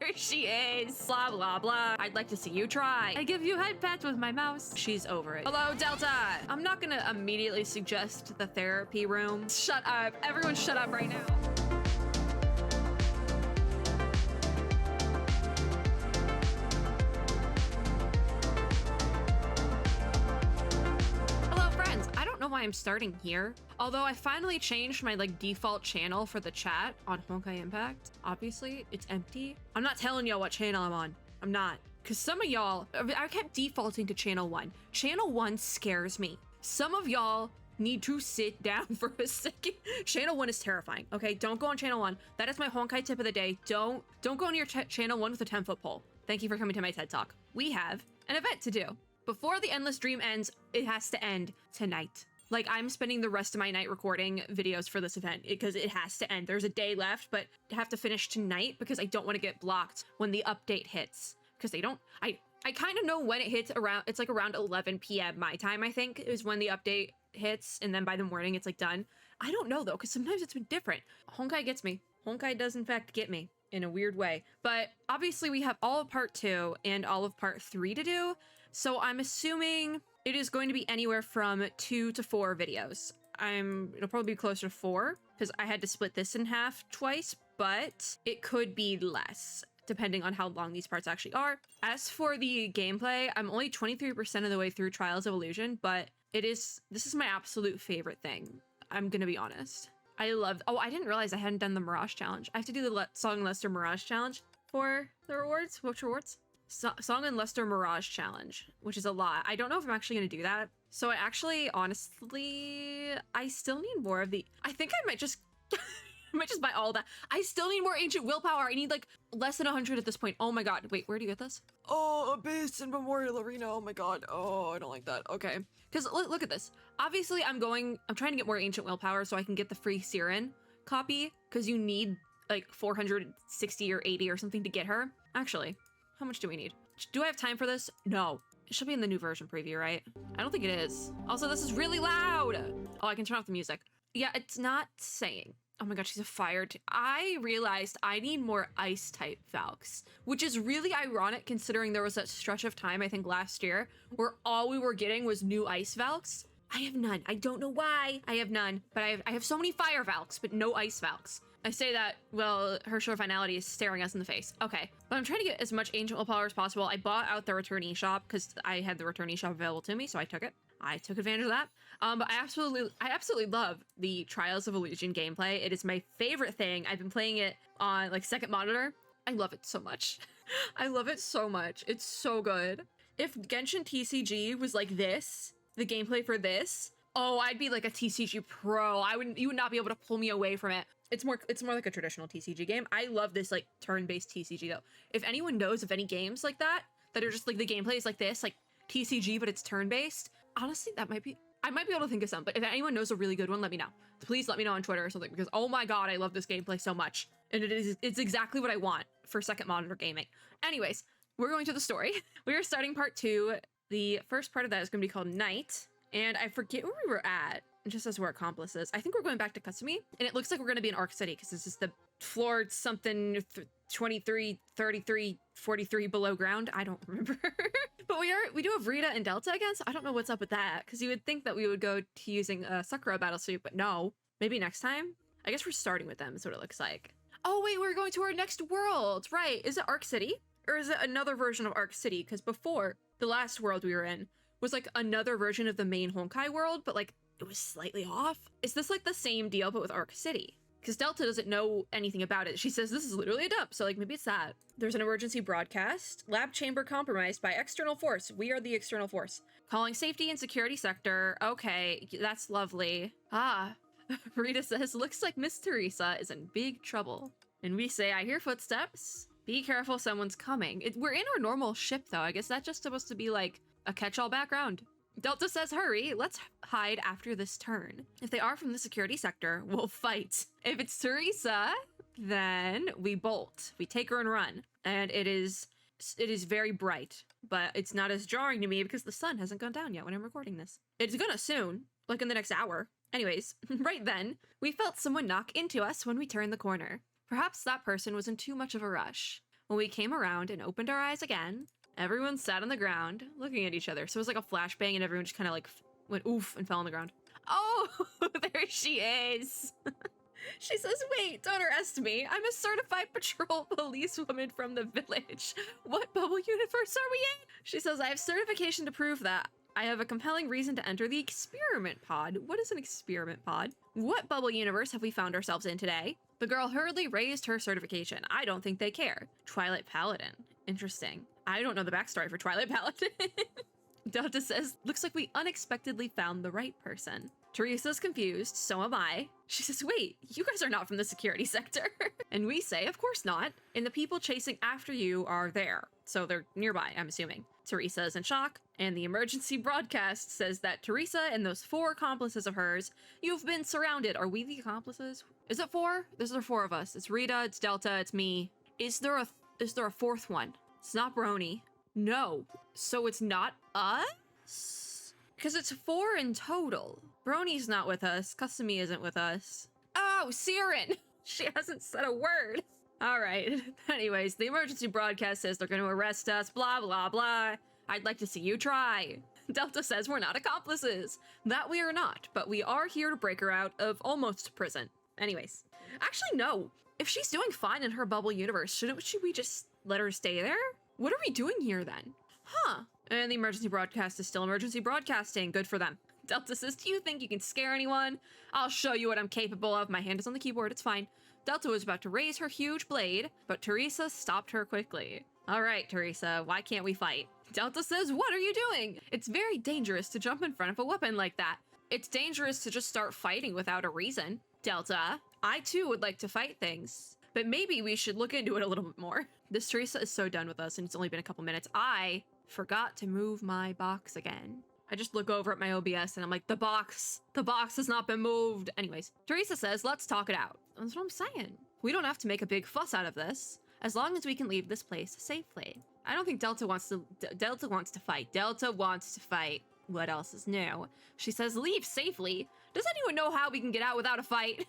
There she is. Blah, blah, blah. I'd like to see you try. I give you head pats with my mouse. She's over it. Hello, Delta. I'm not gonna immediately suggest the therapy room. Shut up. Everyone shut up right now. I don't know why I'm starting here. Although I finally changed my default channel for the chat on Honkai Impact. Obviously, it's empty. I'm not telling y'all what channel I'm on. I'm not. Because some of y'all, I kept defaulting to channel 1. Channel 1 scares me. Some of y'all need to sit down for a second. Channel 1 is terrifying, okay? Don't go on channel 1. That is my Honkai tip of the day. Don't go on your channel 1 with a 10-foot pole. Thank you for coming to my TED Talk. We have an event to do. Before the Endless Dream ends, it has to end tonight. I'm spending the rest of my night recording videos for this event because it has to end. There's a day left, but I have to finish tonight because I don't want to get blocked when the update hits. Because they don't, I kind of know when it hits around, it's around 11 p.m. my time, I think, is when the update hits. And then by the morning, it's done. I don't know though, because sometimes it's been different. Honkai gets me. Honkai does in fact get me in a weird way. But obviously we have all of part 2 and all of part 3 to do. So I'm assuming it is going to be anywhere from 2 to 4 videos. It'll probably be closer to 4 because I had to split this in half twice, but it could be less depending on how long these parts actually are. As for the gameplay, I'm only 23% of the way through Trials of Illusion, but this is my absolute favorite thing. I'm gonna be honest. I didn't realize I hadn't done the Mirage Challenge. I have to do the Song and Luster Mirage Challenge for the rewards. Which rewards? Song and Luster Mirage Challenge, which is a lot. I don't know if I'm actually going to do that. So honestly, I still need more of I think I might just, buy all that. I still need more ancient willpower. I need less than 100 at this point. Oh my God. Wait, where do you get this? Oh, Abyss and Memorial Arena. Oh my God. Oh, I don't like that. Okay. Because look at this. Obviously, I'm trying to get more ancient willpower so I can get the free Siren copy because you need 460 or 80 or something to get her. Actually, how much do we need? Do I have time for this? No. It should be in the new version preview, right? I don't think it is. Also, this is really loud. Oh, I can turn off the music. Yeah, it's not saying. Oh my God, she's a fire. I realized I need more ice type Valks, which is really ironic considering there was that stretch of time, I think last year, where all we were getting was new ice Valks. I have none. I don't know why I have none, but I have so many fire Valks, but no ice Valks. I say that, well, her show finality is staring us in the face. Okay, but I'm trying to get as much ancient willpower as possible. I bought out the return eShop because I had the return eShop available to me, so I took it. I took advantage of that. But I absolutely love the Trials of Illusion gameplay. It is my favorite thing. I've been playing it on second monitor. I love it so much. I love it so much. It's so good. If Genshin TCG was like this, the gameplay for this, oh, I'd be like a TCG pro. You would not be able to pull me away from it. It's more like a traditional TCG game. I love this turn-based TCG though. If anyone knows of any games like that are just the gameplay is like this, TCG, but it's turn-based, honestly, I might be able to think of some, but if anyone knows a really good one, let me know. Please let me know on Twitter or something because, oh my God, I love this gameplay so much. And it's exactly what I want for second monitor gaming. Anyways, we're going to the story. We are starting part 2. The first part of that is going to be called Night. And I forget where we were at. It just says we're accomplices. I think we're going back to KASUMI. And it looks like we're going to be in Arc City because this is the floor something 23, 33, 43 below ground. I don't remember. But we do have Rita and Delta again, so I don't know what's up with that. Because you would think that we would go to using a Sakura battlesuit, but no. Maybe next time? I guess we're starting with them is what it looks like. Oh wait, we're going to our next world. Right, is it Arc City? Or is it another version of Arc City? Because before, the last world we were in was another version of the main Honkai world, but it was slightly off. Is this the same deal, but with Arc City? Because Delta doesn't know anything about it. She says this is literally a dump, so maybe it's that. There's an emergency broadcast. Lab chamber compromised by external force. We are the external force. Calling safety and security sector. Okay, that's lovely. Ah, Rita says, looks like Miss Teresa is in big trouble. And we say, I hear footsteps. Be careful, someone's coming. We're in our normal ship though. I guess that's just supposed to be a catch-all background. Delta says, hurry, let's hide after this turn. If they are from the security sector, we'll fight. If it's Teresa, then we bolt. We take her and run. And it is very bright, but it's not as jarring to me because the sun hasn't gone down yet when I'm recording this. It's gonna soon, in the next hour. Anyways, right then, we felt someone knock into us when we turned the corner. Perhaps that person was in too much of a rush. When we came around and opened our eyes again, everyone sat on the ground looking at each other. So it was like a flashbang and everyone just kind of like went oof and fell on the ground. Oh, there she is. She says, wait, don't arrest me. I'm a certified patrol policewoman from the village. What bubble universe are we in? She says, I have certification to prove that. I have a compelling reason to enter the experiment pod. What is an experiment pod? What bubble universe have we found ourselves in today? The girl hurriedly raised her certification. I don't think they care. Twilight Paladin. Interesting. I don't know the backstory for Twilight Paladin. Delta says, looks like we unexpectedly found the right person. Teresa's confused, so am I. She says, wait, you guys are not from the security sector. And we say, of course not. And the people chasing after you are there. So they're nearby, I'm assuming. Teresa is in shock, and the emergency broadcast says that Teresa and those 4 accomplices of hers, you've been surrounded. Are we the accomplices? Is it 4? There's 4 of us. It's Rita, it's Delta, it's me. Is there a 4th one? It's not Brony. No. So it's not us? Because it's 4 in total. Brony's not with us. KASUMI isn't with us. Oh, Siren! She hasn't said a word. All right. Anyways, the emergency broadcast says they're going to arrest us, blah, blah, blah. I'd like to see you try. Delta says we're not accomplices. That we are not, but we are here to break her out of almost prison. Anyways. Actually, no. If she's doing fine in her bubble universe, shouldn't we just let her stay there? What are we doing here then? Huh. And the emergency broadcast is still emergency broadcasting. Good for them. Delta says, do you think you can scare anyone? I'll show you what I'm capable of. My hand is on the keyboard. It's fine. Delta was about to raise her huge blade, but Teresa stopped her quickly. All right, Teresa, why can't we fight? Delta says, what are you doing? It's very dangerous to jump in front of a weapon like that. It's dangerous to just start fighting without a reason. Delta, I too would like to fight things, but maybe we should look into it a little bit more. This Teresa is so done with us, and it's only been a couple minutes. I forgot to move my box again. I just look over at my OBS and I'm like, the box has not been moved. Anyways, Teresa says, let's talk it out. That's what I'm saying. We don't have to make a big fuss out of this, as long as we can leave this place safely. I don't think Delta wants to fight. Delta wants to fight. What else is new? She says, leave safely. Does anyone know how we can get out without a fight?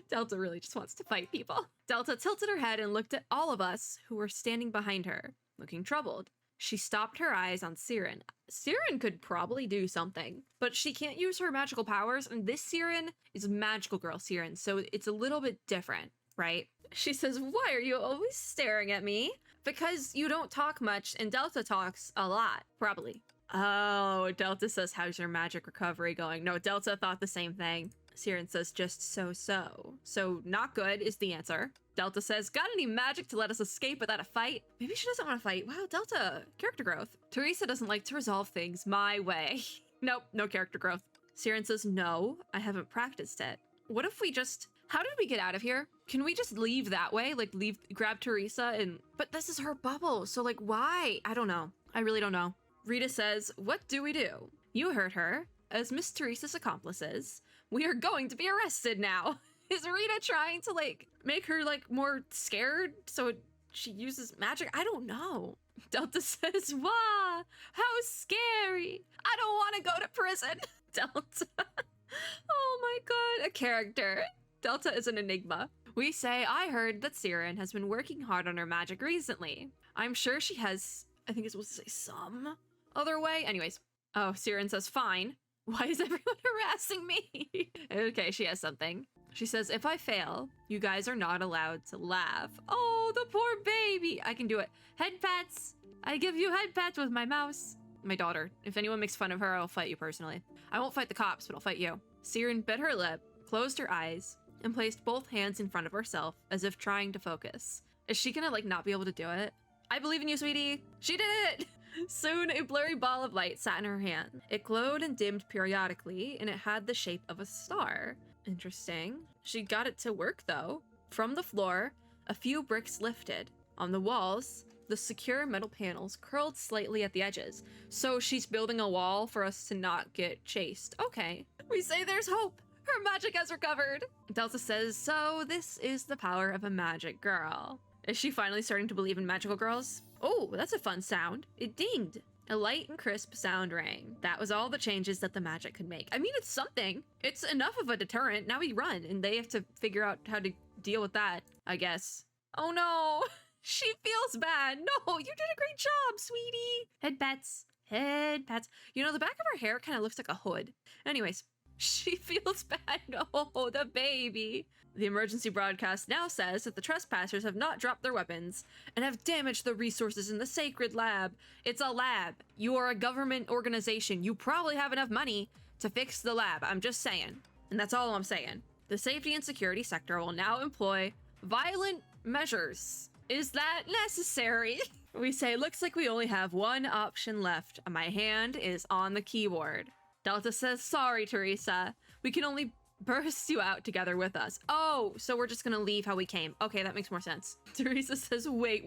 Delta really just wants to fight people. Delta tilted her head and looked at all of us who were standing behind her, looking troubled. She stopped her eyes on Siren. Siren could probably do something, but she can't use her magical powers, and this Siren is magical girl Siren, so it's a little bit different, right? She says, why are you always staring at me? Because you don't talk much, and Delta talks a lot, probably. Oh, Delta says, how's your magic recovery going? No, Delta thought the same thing. Siren says, just so. So not good is the answer. Delta says, got any magic to let us escape without a fight? Maybe she doesn't want to fight. Wow, Delta, character growth. Teresa doesn't like to resolve things my way. Nope, no character growth. Siren says, no, I haven't practiced it. What if we just, how did we get out of here? Can we just leave that way? Like grab Teresa and, but this is her bubble. So like, why? I don't know. I really don't know. Rita says, what do we do? You heard her. As Miss Teresa's accomplices, we are going to be arrested now. Is Rita trying to like make her like more scared so she uses magic? I don't know. Delta says, wah, how scary. I don't want to go to prison. Delta. Oh my god, a character. Delta is an enigma. We say, I heard that Siren has been working hard on her magic recently. I'm sure she has, I think it's supposed to say some other way. Anyways. Oh, Siren says, fine. Why is everyone harassing me? Okay, she has something. She says, if I fail, you guys are not allowed to laugh. Oh, the poor baby. I can do it. Head pats. I give you head pats with my mouse. My daughter. If anyone makes fun of her, I'll fight you personally. I won't fight the cops, but I'll fight you. Siren bit her lip, closed her eyes, and placed both hands in front of herself as if trying to focus. Is she gonna like not be able to do it? I believe in you, sweetie. She did it! Soon, a blurry ball of light sat in her hand. It glowed and dimmed periodically, and it had the shape of a star. Interesting. She got it to work, though. From the floor, a few bricks lifted. On the walls, the secure metal panels curled slightly at the edges. So she's building a wall for us to not get chased. Okay. We say there's hope. Her magic has recovered. Delta says, so this is the power of a magic girl. Is she finally starting to believe in magical girls? Oh, that's a fun sound. It dinged. A light and crisp sound rang. That was all the changes that the magic could make. I mean, it's something. It's enough of a deterrent. Now we run, and they have to figure out how to deal with that, I guess. Oh no! She feels bad. No, you did a great job, sweetie. Head pats. Head pats. You know, the back of her hair kind of looks like a hood. Anyways, she feels bad. Oh, the baby. The emergency broadcast now says that the trespassers have not dropped their weapons and have damaged the resources in the sacred lab. It's a lab. You are a government organization. You probably have enough money to fix the lab. I'm just saying. And that's all I'm saying. The safety and security sector will now employ violent measures. Is that necessary? We say, looks like we only have one option left. My hand is on the keyboard. Delta says, sorry, Teresa. We can only burst you out together with us. Oh, so we're just gonna leave how we came. Okay, that makes more sense. Teresa says, wait.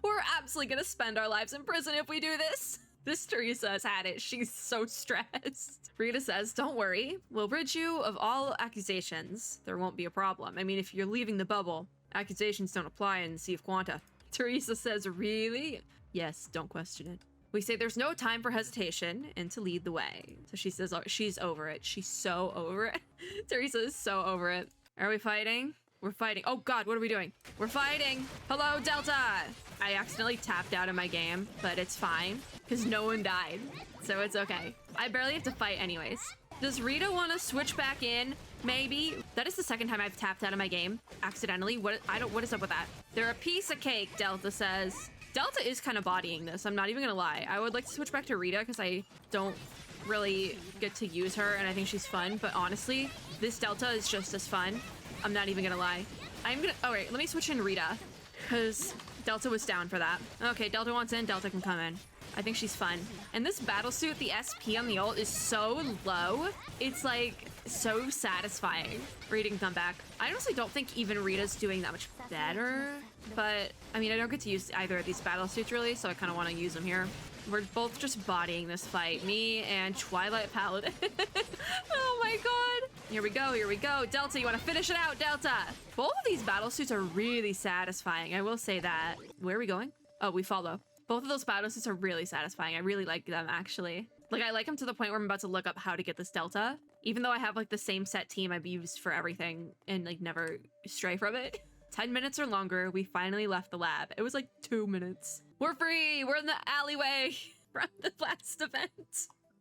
We're absolutely gonna spend our lives in prison if we do this. This Teresa has had it. She's so stressed. Rita says, don't worry. We'll rid you of all accusations. There won't be a problem. I mean, if you're leaving the bubble, accusations don't apply in Sea of Quanta. Teresa says, really? Yes, don't question it. We say there's no time for hesitation and to lead the way. So she says she's over it. She's so over it. Teresa is so over it. Are we fighting? We're fighting. Oh God, what are we doing? We're fighting. Hello, Delta. I accidentally tapped out of my game, but it's fine because no one died. So it's okay. I barely have to fight anyways. Does Rita want to switch back in? Maybe. That is the second time I've tapped out of my game accidentally. What is up with that? They're a piece of cake, Delta says. Delta is kind of bodying this. I'm not even gonna lie. I would like to switch back to Rita because I don't really get to use her and I think she's fun. But honestly, this Delta is just as fun. I'm not even gonna lie. Oh wait, let me switch in Rita because Delta was down for that. Okay, Delta wants in. Delta can come in. I think she's fun. And this battle suit, the SP on the ult is so low. It's like so satisfying. Rita can come back. I honestly don't think even Rita's doing that much better. But I mean, I don't get to use either of these battle suits really, so I kind of want to use them here. We're both just bodying this fight. Me and Twilight Paladin. Oh my God. Here we go. Delta, you want to finish it out, Delta? Both of these battle suits are really satisfying. I will say that. Where are we going? Oh, we follow. Both of those battle suits are really satisfying. I really like them, actually. Like, I like them to the point where I'm about to look up how to get this Delta. Even though I have, like, the same set team I've used for everything and, like, never stray from it. 10 minutes or longer, we finally left the lab. It was, like, 2 minutes. We're free! We're in the alleyway from the last event.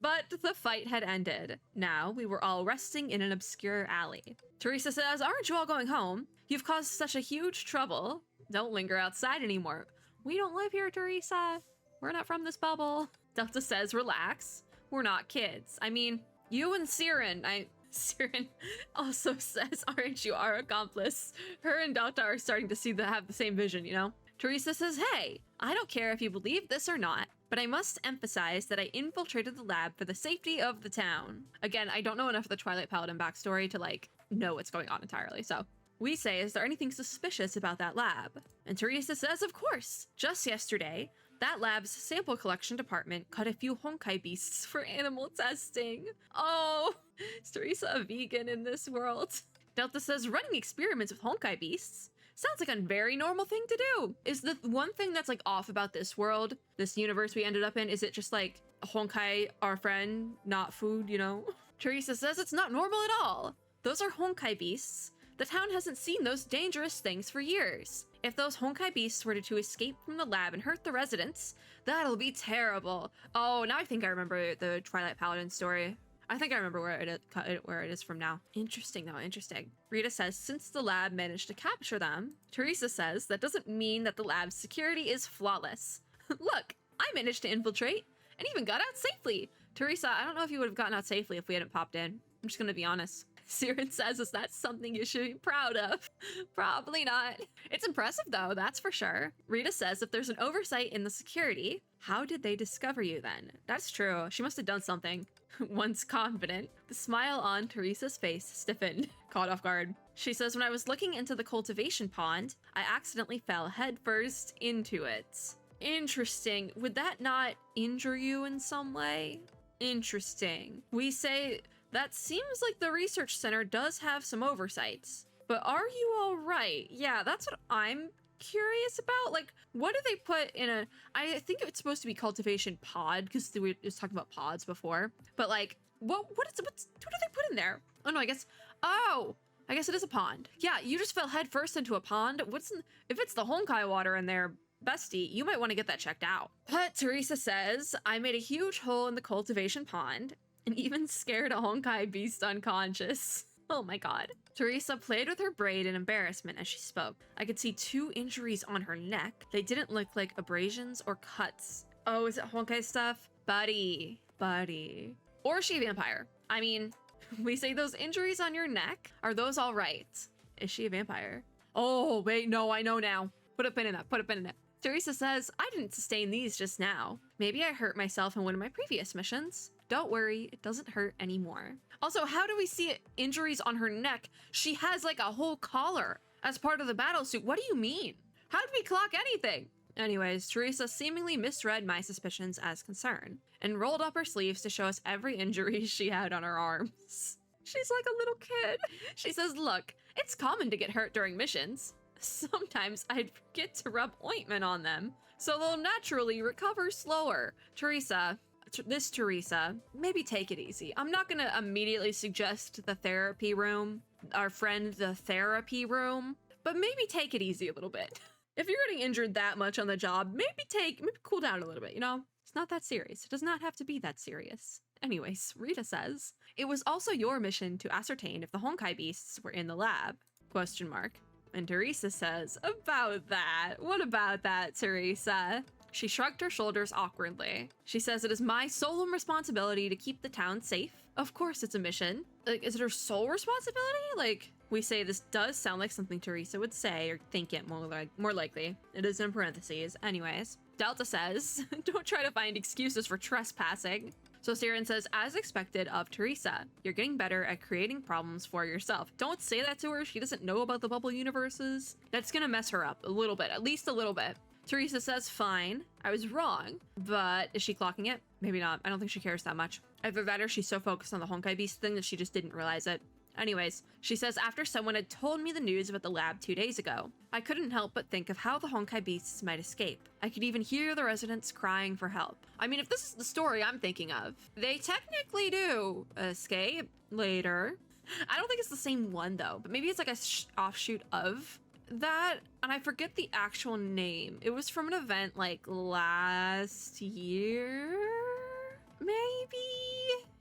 But the fight had ended. Now, we were all resting in an obscure alley. Teresa says, aren't you all going home? You've caused such a huge trouble. Don't linger outside anymore. We don't live here, Teresa. We're not from this bubble. Delta says, relax. We're not kids. I mean, you and Siren. Siren also says, aren't you our accomplice? Her and Delta are starting to have the same vision, you know? Teresa says, hey, I don't care if you believe this or not, but I must emphasize that I infiltrated the lab for the safety of the town. Again, I don't know enough of the Twilight Paladin backstory to, like, know what's going on entirely, so. We say, is there anything suspicious about that lab? And Teresa says, of course. Just yesterday, that lab's sample collection department caught a few Honkai beasts for animal testing. Oh, is Teresa a vegan in this world? Delta says, running experiments with Honkai beasts sounds like a very normal thing to do. Is the one thing that's like off about this world, this universe we ended up in, is it just like Honkai, our friend, not food, you know? Teresa says it's not normal at all. Those are Honkai beasts. The town hasn't seen those dangerous things for years. If those Honkai beasts were to escape from the lab and hurt the residents, that'll be terrible. Oh, now I think I remember the Twilight Paladin story. I think I remember where it is from now. Interesting though, interesting. Rita says, since the lab managed to capture them, Teresa says that doesn't mean that the lab's security is flawless. Look, I managed to infiltrate and even got out safely. Teresa, I don't know if you would have gotten out safely if we hadn't popped in. I'm just gonna be honest. Siren says, is that something you should be proud of? Probably not. It's impressive though, that's for sure. Rita says, if there's an oversight in the security, how did they discover you then? That's true. She must have done something. Once confident, the smile on Teresa's face stiffened, caught off guard. She says, when I was looking into the cultivation pond, I accidentally fell headfirst into it. Interesting. Would that not injure you in some way? Interesting. We say, that seems like the research center does have some oversights. But are you all right? Yeah, that's what I'm curious about. Like, what do they put in a... I think it's supposed to be cultivation pod, because we were just talking about pods before. But like, what do they put in there? Oh no, I guess... Oh! I guess it is a pond. Yeah, you just fell headfirst into a pond. If it's the Honkai water in there, bestie, you might want to get that checked out. But Teresa says, I made a huge hole in the cultivation pond and even scared a Honkai beast unconscious. Oh my god. Teresa played with her braid in embarrassment as she spoke. I could see 2 injuries on her neck. They didn't look like abrasions or cuts. Oh, is it Honkai stuff? Buddy. Or is she a vampire? I mean, we say those injuries on your neck. Are those all right? Is she a vampire? Oh, wait, no, I know now. Put a pin in it. Teresa says, I didn't sustain these just now. Maybe I hurt myself in one of my previous missions. Don't worry, it doesn't hurt anymore. Also, how do we see injuries on her neck? She has like a whole collar as part of the battle suit. What do you mean? How did we clock anything? Anyways, Teresa seemingly misread my suspicions as concern and rolled up her sleeves to show us every injury she had on her arms. She's like a little kid. She says, look, it's common to get hurt during missions. Sometimes I'd forget to rub ointment on them, so they'll naturally recover slower. Teresa, maybe take it easy. I'm not gonna immediately suggest the therapy room, our friend the therapy room, but maybe take it easy a little bit. If you're getting injured that much on the job, maybe cool down a little bit, you know? It's not that serious. It does not have to be that serious. Anyways, Rita says, it was also your mission to ascertain if the Honkai beasts were in the lab? ? And Teresa says, about that. What about that, Teresa? She shrugged her shoulders awkwardly. She says it is my sole responsibility to keep the town safe. Of course it's a mission. Like, is it her sole responsibility? Like, we say this does sound like something Teresa would say or think it more likely. It is in parentheses. Anyways, Delta says, don't try to find excuses for trespassing. So Siren says, as expected of Teresa, you're getting better at creating problems for yourself. Don't say that to her. She doesn't know about the bubble universes. That's gonna mess her up a little bit, at least a little bit. Teresa says, fine, I was wrong, but is she clocking it? Maybe not. I don't think she cares that much. Either that or she's so focused on the Honkai Beast thing that she just didn't realize it. Anyways, she says, after someone had told me the news about the lab 2 days ago, I couldn't help but think of how the Honkai Beasts might escape. I could even hear the residents crying for help. I mean, if this is the story I'm thinking of, they technically do escape later. I don't think it's the same one though, but maybe it's like a offshoot of that, and I forget the actual name. It was from an event like last year, maybe?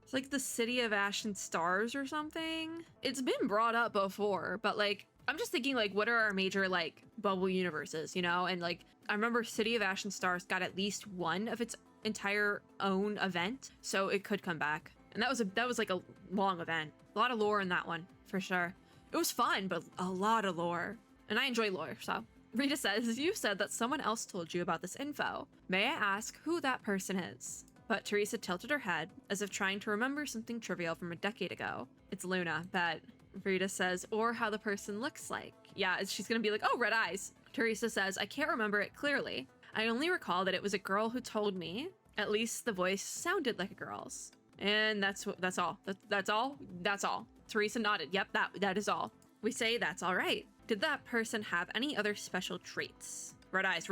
It's like the City of Ashen Stars or something. It's been brought up before, but like, I'm just thinking like, what are our major like bubble universes, you know? And like, I remember City of Ashen Stars got at least one of its entire own event, so it could come back. And that was like a long event. A lot of lore in that one, for sure. It was fun, but a lot of lore. And I enjoy lore, so. Rita says, you said that someone else told you about this info. May I ask who that person is? But Teresa tilted her head, as if trying to remember something trivial from a decade ago. It's Luna, bet. Rita says, or how the person looks like. Yeah, she's gonna be like, oh, red eyes. Teresa says, I can't remember it clearly. I only recall that it was a girl who told me. At least the voice sounded like a girl's. And that's all. That's all. Teresa nodded. Yep, that is all. We say that's all right. Did that person have any other special traits? Red eyes,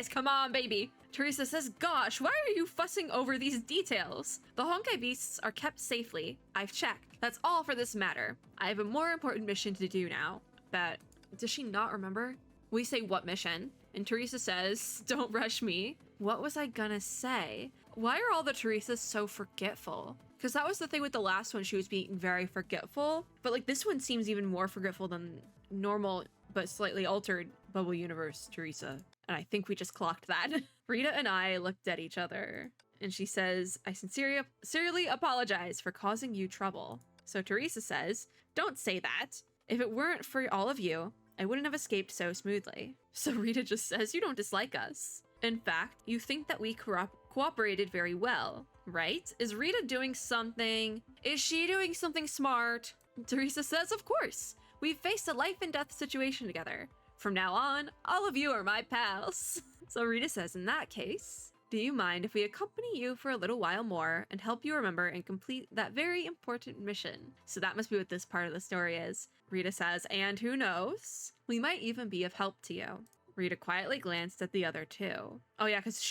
come on, baby. Teresa says, gosh, why are you fussing over these details? The Honkai beasts are kept safely. I've checked. That's all for this matter. I have a more important mission to do now. But does she not remember? We say, what mission? And Teresa says, don't rush me. What was I gonna say? Why are all the Teresas so forgetful? Because that was the thing with the last one, she was being very forgetful. But like this one seems even more forgetful than normal, but slightly altered Bubble Universe Teresa. And I think we just clocked that. Rita and I looked at each other and she says, I sincerely apologize for causing you trouble. So Teresa says, don't say that. If it weren't for all of you, I wouldn't have escaped so smoothly. So Rita just says, you don't dislike us. In fact, you think that we cooperated very well, right? Is Rita doing something? Is she doing something smart? Teresa says, of course. We've faced a life and death situation together. From now on, all of you are my pals. So Rita says, in that case, do you mind if we accompany you for a little while more and help you remember and complete that very important mission? So that must be what this part of the story is. Rita says, and who knows? We might even be of help to you. Rita quietly glanced at the other two. Oh yeah, because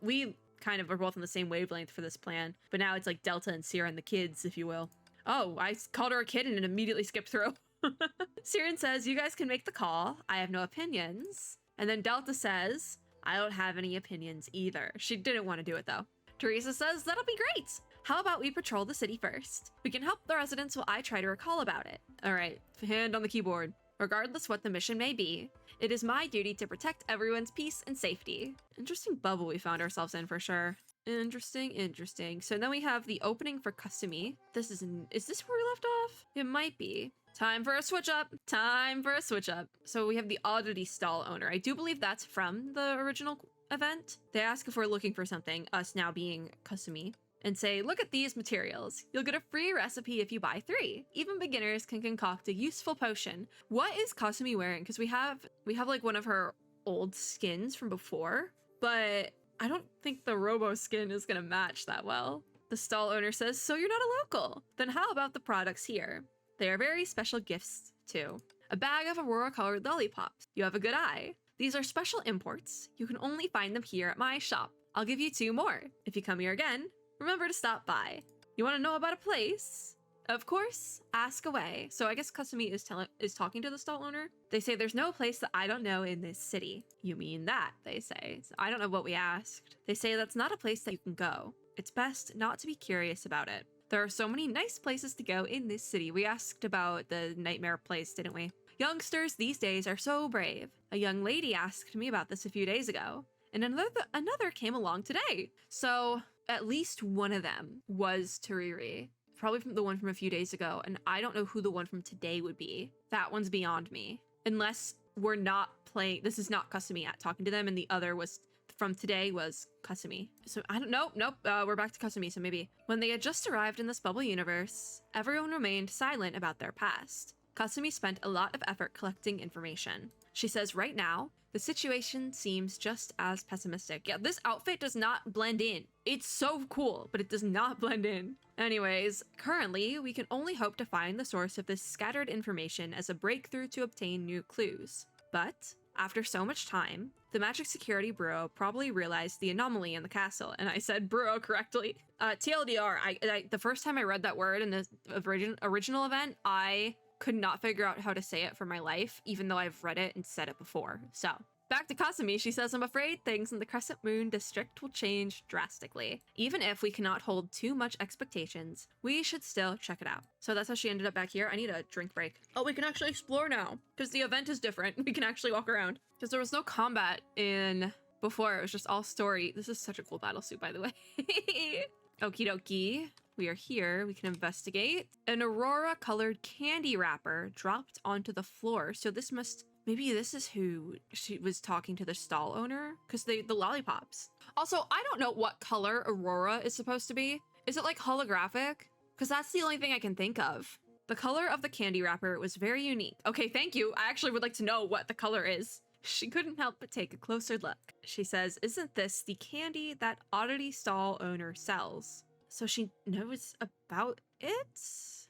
we kind of are both on the same wavelength for this plan, but now it's like Delta and Sierra and the kids, if you will. Oh, I called her a kid and it immediately skipped through. Siren says, you guys can make the call. I have no opinions. And then Delta says, I don't have any opinions either. She didn't want to do it though. Teresa says, that'll be great. How about we patrol the city first? We can help the residents while I try to recall about it. All right, hand on the keyboard. Regardless what the mission may be, it is my duty to protect everyone's peace and safety. Interesting bubble we found ourselves in for sure. Interesting. So then we have the opening for KASUMI. Is this where we left off? It might be. Time for a switch up. So we have the oddity stall owner. I do believe that's from the original event. They ask if we're looking for something, us now being KASUMI, and say, look at these materials. You'll get a free recipe if you buy 3. Even beginners can concoct a useful potion. What is KASUMI wearing? Because we have like one of her old skins from before, but I don't think the robo skin is gonna match that well. The stall owner says, so you're not a local? Then how about the products here? They are very special gifts too. A bag of Aurora colored lollipops. You have a good eye. These are special imports. You can only find them here at my shop. I'll give you 2 more. If you come here again, remember to stop by. You want to know about a place? Of course, ask away. So I guess KASUMI is talking to the stall owner. They say there's no place that I don't know in this city. You mean that, they say. So I don't know what we asked. They say that's not a place that you can go. It's best not to be curious about it. There are so many nice places to go in this city. We asked about the nightmare place, didn't we? Youngsters these days are so brave. A young lady asked me about this a few days ago, and another came along today. So at least one of them was Tariri, probably from the one from a few days ago, and I don't know who the one from today would be. That one's beyond me. Unless we're not playing, this is not KASUMI at talking to them, and the other was from today was KASUMI. So I don't know. Nope. We're back to KASUMI. So maybe when they had just arrived in this bubble universe, everyone remained silent about their past. KASUMI spent a lot of effort collecting information. She says right now, the situation seems just as pessimistic. Yeah, this outfit does not blend in. It's so cool, but it does not blend in. Anyways, currently, we can only hope to find the source of this scattered information as a breakthrough to obtain new clues. But after so much time, the Magic Security Bureau probably realized the anomaly in the castle, and I said bureau correctly. TLDR, the first time I read that word in the original event, I could not figure out how to say it for my life, even though I've read it and said it before. So back to KASUMI, she says, I'm afraid things in the Crescent Moon district will change drastically. Even if we cannot hold too much expectations, we should still check it out. So that's how she ended up back here. I need a drink break. Oh, we can actually explore now because the event is different. We can actually walk around because there was no combat in before. It was just all story. This is such a cool battle suit, by the way. Okie dokie. We are here. We can investigate. An Aurora colored candy wrapper dropped onto the floor. So maybe this is who she was talking to the stall owner, because the lollipops. Also, I don't know what color Aurora is supposed to be. Is it like holographic? Because that's the only thing I can think of. The color of the candy wrapper was very unique. Okay, thank you. I actually would like to know what the color is. She couldn't help but take a closer look. She says, isn't this the candy that oddity stall owner sells? So she knows about it?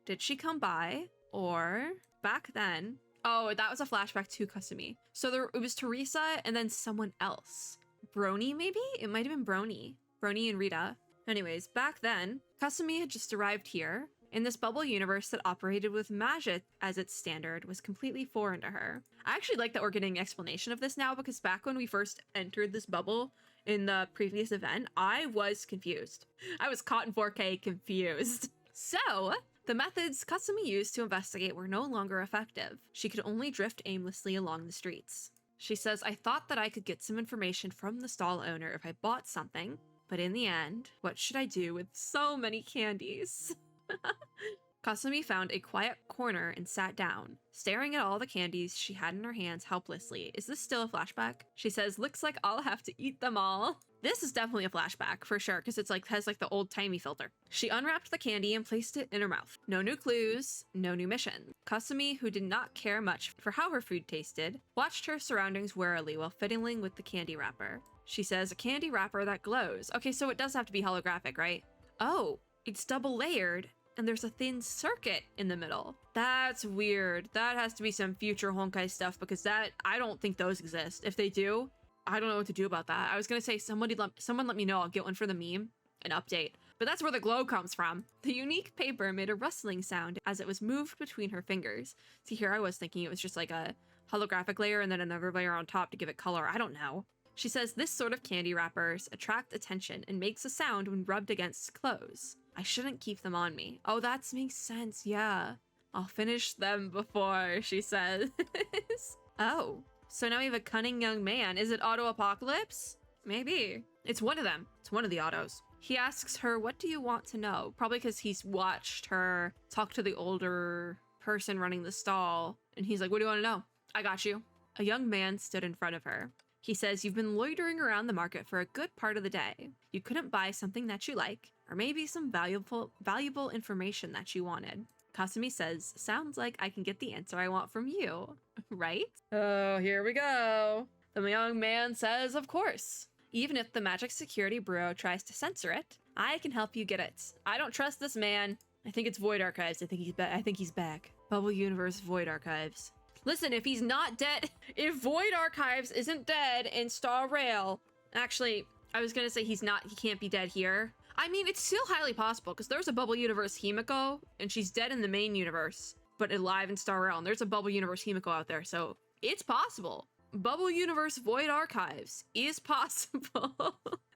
Did she come by? Or back then? Oh, that was a flashback to KASUMI. So it was Teresa and then someone else. Brony, maybe? It might have been Brony. Brony and Rita. Anyways, back then, KASUMI had just arrived here, and this bubble universe that operated with magic as its standard was completely foreign to her. I actually like that we're getting an explanation of this now, because back when we first entered this bubble in the previous event, I was confused. I was caught in 4K confused. So the methods KASUMI used to investigate were no longer effective. She could only drift aimlessly along the streets. She says, I thought that I could get some information from the stall owner if I bought something, but in the end, what should I do with so many candies? KASUMI found a quiet corner and sat down, staring at all the candies she had in her hands helplessly. Is this still a flashback? She says, looks like I'll have to eat them all. This is definitely a flashback for sure, because it's like has like the old-timey filter. She unwrapped the candy and placed it in her mouth. No new clues, no new mission. KASUMI, who did not care much for how her food tasted, watched her surroundings warily while fiddling with the candy wrapper. She says, a candy wrapper that glows. Okay, so it does have to be holographic, right? Oh, it's double layered, and there's a thin circuit in the middle. That's weird. That has to be some future Honkai stuff, because I don't think those exist. If they do, I don't know what to do about that. I was gonna say someone let me know. I'll get one for the meme, an update. but that's where the glow comes from. The unique paper made a rustling sound as it was moved between her fingers. See, here I was thinking it was just like a holographic layer and then another layer on top to give it color. I don't know. She says this sort of candy wrappers attract attention and makes a sound when rubbed against clothes. I shouldn't keep them on me. Oh, that makes sense. Yeah. I'll finish them before, she says. Oh, so now we have a cunning young man. Is it Auto Apocalypse? Maybe. It's one of them. It's one of the autos. He asks her, what do you want to know? Probably because he's watched her talk to the older person running the stall. And he's like, what do you want to know? I got you. A young man stood in front of her. He says, you've been loitering around the market for a good part of the day. You couldn't buy something that you like, or maybe some valuable information that you wanted. Kasumi says, sounds like I can get the answer I want from you, right? Oh, here we go. The young man says, of course. Even if the Magic Security Bureau tries to censor it, I can help you get it. I don't trust this man. I think it's Void Archives. I think he's back. Bubble Universe Void Archives. Listen, if he's not dead, if Void Archives isn't dead in Star Rail, actually, I was gonna say he can't be dead here. I mean, it's still highly possible because there's a Bubble Universe Himiko and she's dead in the main universe, but alive in Star Rail. And there's a Bubble Universe Himiko out there, so it's possible. Bubble Universe Void Archives is possible.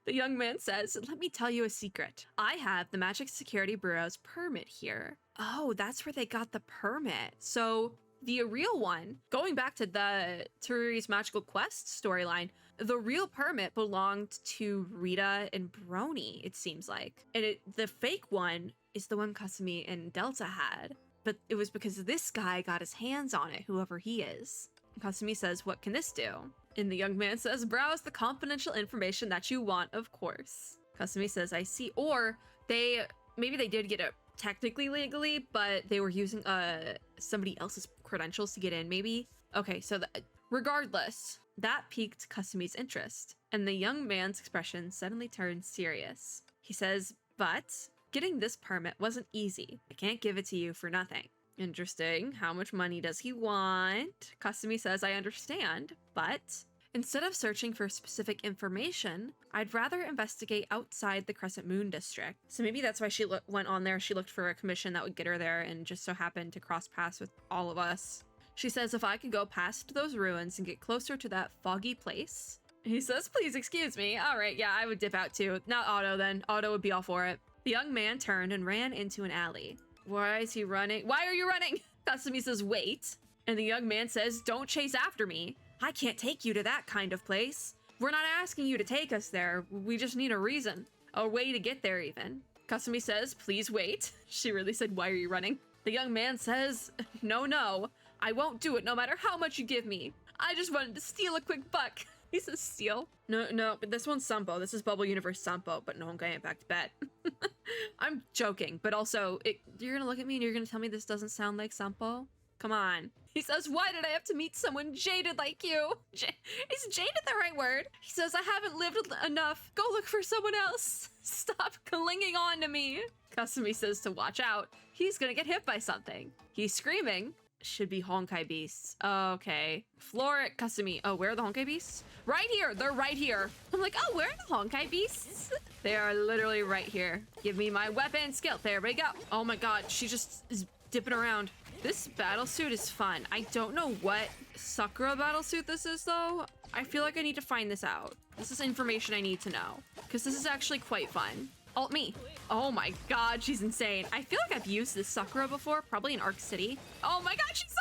The young man says, let me tell you a secret. I have the Magic Security Bureau's permit here. Oh, that's where they got the permit. So the real one, going back to the Teruri's Magical Quest storyline, the real permit belonged to Rita and Brony, it seems like. And the fake one is the one Kasumi and Delta had. But it was because this guy got his hands on it, whoever he is. Kasumi says, what can this do? And the young man says, browse the confidential information that you want, of course. Kasumi says, I see. Or maybe they did get it technically legally, but they were using somebody else's credentials to get in, maybe? Okay, so regardless, that piqued Kasumi's interest, and the young man's expression suddenly turned serious. He says, but getting this permit wasn't easy. I can't give it to you for nothing. Interesting. How much money does he want? Kasumi says, I understand, but instead of searching for specific information, I'd rather investigate outside the Crescent Moon district. So maybe that's why she went on there. She looked for a commission that would get her there and just so happened to cross paths with all of us. She says, if I could go past those ruins and get closer to that foggy place. He says, please excuse me. All right, yeah, I would dip out too. Not Otto then. Otto would be all for it. The young man turned and ran into an alley. Why is he running? Why are you running? Kasumi says, wait. And the young man says, don't chase after me. I can't take you to that kind of place. We're not asking you to take us there. We just need a reason. A way to get there even. Kasumi says, please wait. She really said, why are you running? The young man says, no. I won't do it no matter how much you give me. I just wanted to steal a quick buck. He says steal. No, but this one's Sampo. This is Bubble Universe Sampo, but no Honkai Impact bet. I'm joking, but also, you're gonna look at me and you're gonna tell me this doesn't sound like Sampo? Come on. He says, why did I have to meet someone jaded like you? Is jaded the right word? He says, I haven't lived enough. Go look for someone else. Stop clinging on to me. Kasumi says to watch out. He's gonna get hit by something. He's screaming. Should be Honkai Beasts. Okay. Floor at Kasumi. Oh, where are the Honkai Beasts? Right here. They're right here. I'm like, oh, where are the Honkai Beasts? They are literally right here. Give me my weapon skill. There we go. Oh my god. She just is dipping around. This battle suit is fun. I don't know what Sakura battle suit this is, though. I feel like I need to find this out. This is information I need to know. Because this is actually quite fun. Alt me. Oh my god, she's insane. I feel like I've used this Sakura before, probably in Arc City. Oh my god, she's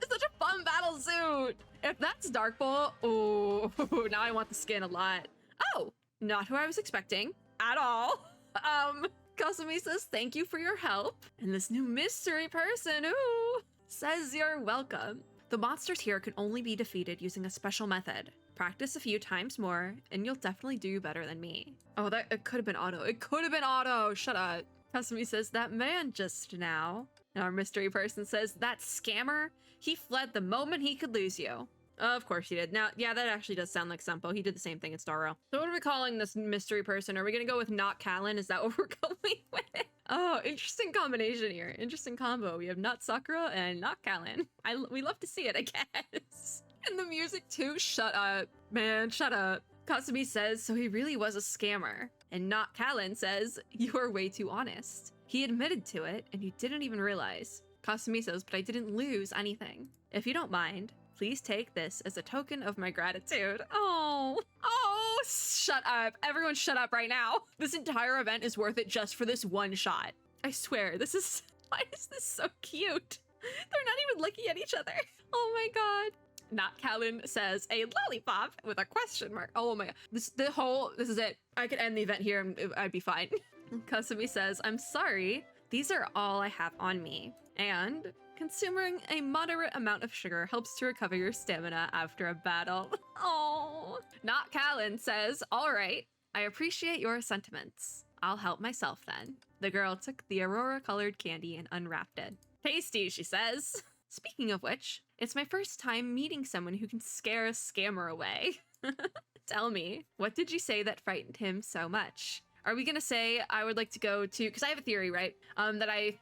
such a fun battle suit. If that's Dark Bolt, oh, now I want the skin a lot. Oh, not who I was expecting at all. Kasumi says thank you for your help. And this new mystery person, ooh, says you're welcome. The monsters here can only be defeated using a special method. Practice a few times more, and you'll definitely do better than me. Oh, it could have been Otto. It could have been Otto. Shut up. Kasumi says, that man just now. And our mystery person says, that scammer, he fled the moment he could lose you. Of course he did. Now, yeah, that actually does sound like Sampo. He did the same thing in Star Rail. So what are we calling this mystery person? Are we going to go with not Callan? Is that what we're going with? Oh, interesting combination here. Interesting combo. We have not Sakura and not Callan. We love to see it, I guess. And the music too. Shut up, man. Shut up. Kasumi says, so he really was a scammer. And not Callan says, you are way too honest. He admitted to it, and you didn't even realize. Kasumi says, but I didn't lose anything. If you don't mind, please take this as a token of my gratitude. Oh, shut up. Everyone shut up right now. This entire event is worth it just for this one shot. I swear, why is this so cute? They're not even looking at each other. Oh my god. Not Callan says a lollipop with a question mark. Oh my god. This is it. I could end the event here and I'd be fine. Kasumi says, I'm sorry. These are all I have on me. And consuming a moderate amount of sugar helps to recover your stamina after a battle. Oh. Not Callan says, all right, I appreciate your sentiments. I'll help myself then. The girl took the aurora-colored candy and unwrapped it. Tasty, she says. Speaking of which, it's my first time meeting someone who can scare a scammer away. Tell me, what did you say that frightened him so much? Are we gonna say I would like to go to, because I have a theory, right? That I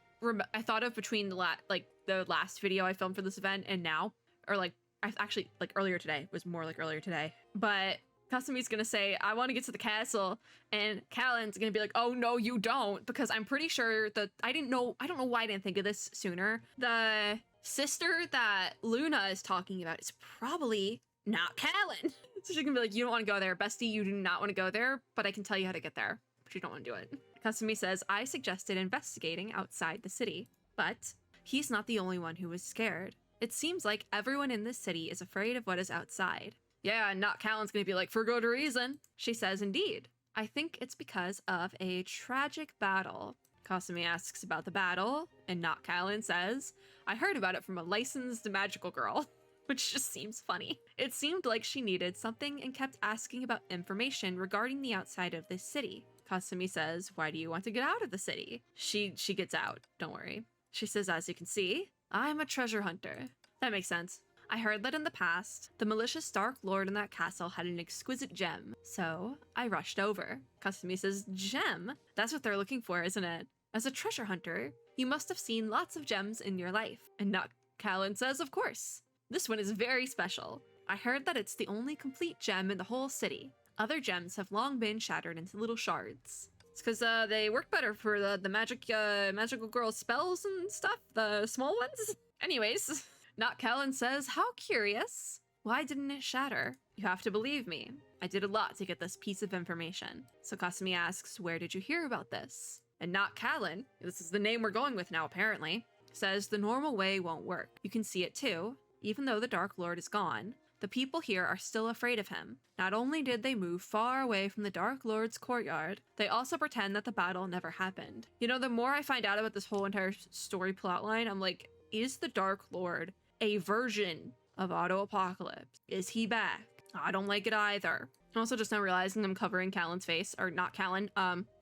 thought of between the last video I filmed for this event and now, or I actually earlier today. It was more like earlier today. But Kasumi's gonna say, I want to get to the castle, and Callan's gonna be like, oh no, you don't, because I'm pretty sure that I don't know why I didn't think of this sooner. The sister that Luna is talking about is probably not Callan. So she's gonna be like, you don't want to go there, bestie, you do not want to go there, but I can tell you how to get there, but you don't want to do it. Kasumi says, I suggested investigating outside the city, but he's not the only one who was scared. It seems like everyone in this city is afraid of what is outside. Yeah, and not Callan's gonna be like, for good reason. She says, indeed. I think it's because of a tragic battle. Kasumi asks about the battle, and not Callan says, I heard about it from a licensed magical girl, which just seems funny. It seemed like she needed something and kept asking about information regarding the outside of this city. Kasumi says, why do you want to get out of the city? She gets out, don't worry. She says, as you can see, I'm a treasure hunter. That makes sense. I heard that in the past, the malicious Dark Lord in that castle had an exquisite gem, so I rushed over. Kasumi says, gem? That's what they're looking for, isn't it? As a treasure hunter, you must have seen lots of gems in your life. And not Callan says, of course. This one is very special. I heard that it's the only complete gem in the whole city. Other gems have long been shattered into little shards. It's because they work better for the magical girl spells and stuff, the small ones. Anyways. Not Callan says, how curious. Why didn't it shatter? You have to believe me. I did a lot to get this piece of information. So Kasumi asks, where did you hear about this? And not Callan, this is the name we're going with now apparently, says the normal way won't work. You can see it too. Even though the Dark Lord is gone, the people here are still afraid of him. Not only did they move far away from the Dark Lord's courtyard, they also pretend that the battle never happened. You know, the more I find out about this whole entire story plotline, I'm like, is the Dark Lord a version of Auto Apocalypse? Is he back? I don't like it either. I'm also just now realizing I'm covering Callan's face, or not Callan.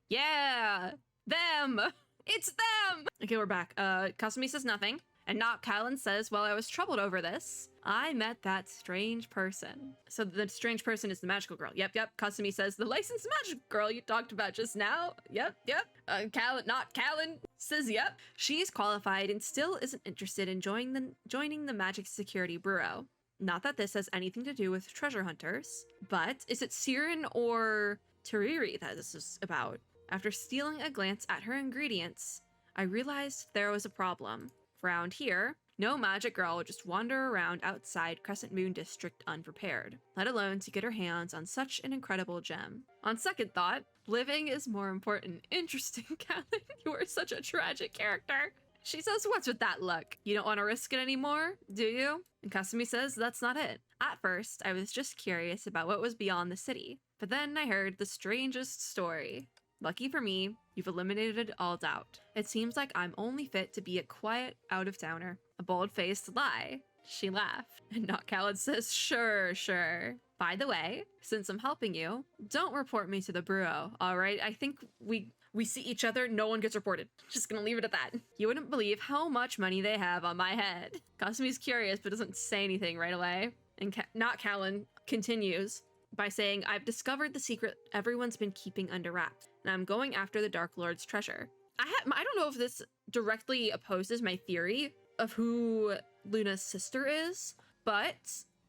Yeah, them. It's them. Okay, we're back. Kasumi says nothing, and not Callan says, well, I was troubled over this. I met that strange person. So the strange person is the magical girl. Yep. Kasumi says, the licensed magical girl you talked about just now. Yep. Not Callan says, yep. She's qualified and still isn't interested in joining the Magic Security Bureau. Not that this has anything to do with treasure hunters, but is it Siren or Tariri that this is about? After stealing a glance at her ingredients, I realized there was a problem. Around here, no magic girl would just wander around outside Crescent Moon District unprepared, let alone to get her hands on such an incredible gem. On second thought, living is more important. Interesting, Callan. You are such a tragic character. She says, what's with that luck? You don't want to risk it anymore, do you? And Kasumi says, that's not it. At first, I was just curious about what was beyond the city, but then I heard the strangest story. Lucky for me, you've eliminated all doubt. It seems like I'm only fit to be a quiet out-of-towner. A bold-faced lie. She laughed. And not Callan says, sure. By the way, since I'm helping you, don't report me to the bureau, alright? I think we see each other, no one gets reported. Just gonna leave it at that. You wouldn't believe how much money they have on my head. Kasumi's curious, but doesn't say anything right away. And not Callan continues by saying, I've discovered the secret everyone's been keeping under wraps, and I'm going after the Dark Lord's treasure. I don't know if this directly opposes my theory of who Luna's sister is, but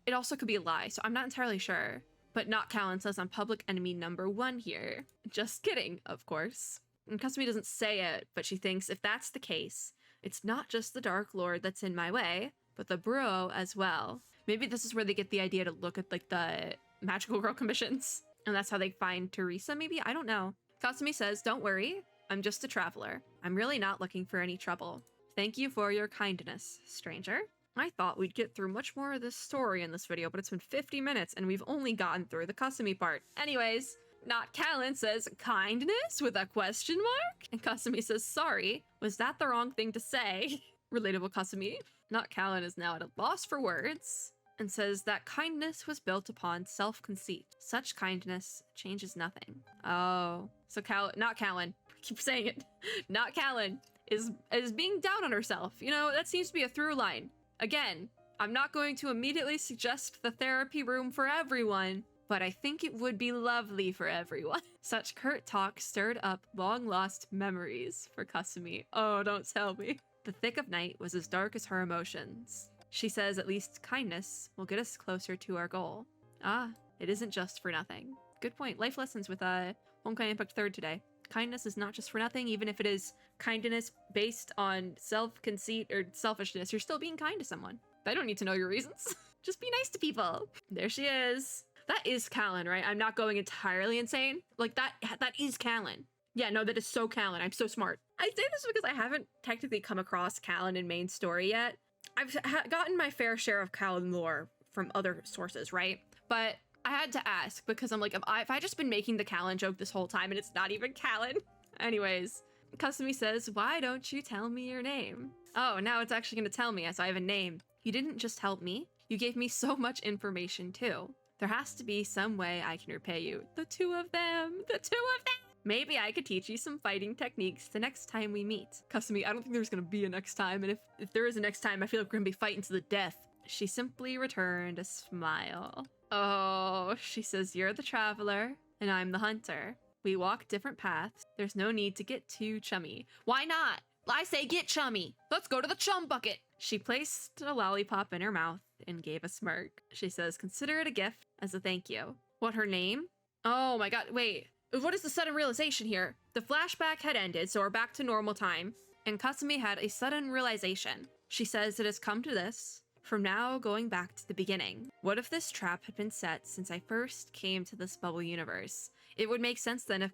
it also could be a lie, so I'm not entirely sure. But not Callan says I'm public enemy number 1 here. Just kidding, of course. And Kasumi doesn't say it, but she thinks if that's the case, it's not just the Dark Lord that's in my way, but the bro as well. Maybe this is where they get the idea to look at like the magical girl commissions. And that's how they find Teresa, maybe? I don't know. Kasumi says, don't worry, I'm just a traveler. I'm really not looking for any trouble. Thank you for your kindness, stranger. I thought we'd get through much more of this story in this video, but it's been 50 minutes and we've only gotten through the Kasumi part. Anyways, Not Callan says, kindness with a question mark? And Kasumi says, sorry, was that the wrong thing to say? Relatable Kasumi. Not Callan is now at a loss for words and says that kindness was built upon self-conceit. Such kindness changes nothing. Oh, so not Callan, keep saying it. Not Callan is being down on herself. You know, that seems to be a through line. Again, I'm not going to immediately suggest the therapy room for everyone, but I think it would be lovely for everyone. Such curt talk stirred up long-lost memories for Kasumi. Oh, don't tell me. The thick of night was as dark as her emotions. She says at least kindness will get us closer to our goal. Ah, it isn't just for nothing. Good point. Life lessons with Honkai Impact 3rd today. Kindness is not just for nothing, even if it is kindness based on self-conceit or selfishness. You're still being kind to someone. I don't need to know your reasons. Just be nice to people. There she is. That is Callan, right? I'm not going entirely insane. Like that is Callan. Yeah, no, that is so Callan. I'm so smart. I say this because I haven't technically come across Callan in main story yet. I've gotten my fair share of Callan lore from other sources, right? But I had to ask because I'm like, if I just been making the Callan joke this whole time and it's not even Callan. Anyways, Kasumi says, why don't you tell me your name? Oh, now it's actually going to tell me as I have a name. You didn't just help me. You gave me so much information too. There has to be some way I can repay you. The two of them. The two of them. Maybe I could teach you some fighting techniques the next time we meet. Kasumi, I don't think there's gonna be a next time, and if there is a next time, I feel like we're gonna be fighting to the death. She simply returned a smile. Oh, she says, you're the traveler, and I'm the hunter. We walk different paths. There's no need to get too chummy. Why not? I say get chummy. Let's go to the chum bucket. She placed a lollipop in her mouth and gave a smirk. She says, consider it a gift as a thank you. What, her name? Oh my god, wait. What is the sudden realization here? The flashback had ended, so we're back to normal time, and Kasumi had a sudden realization. She says it has come to this, from now going back to the beginning. What if this trap had been set since I first came to this bubble universe? It would make sense then if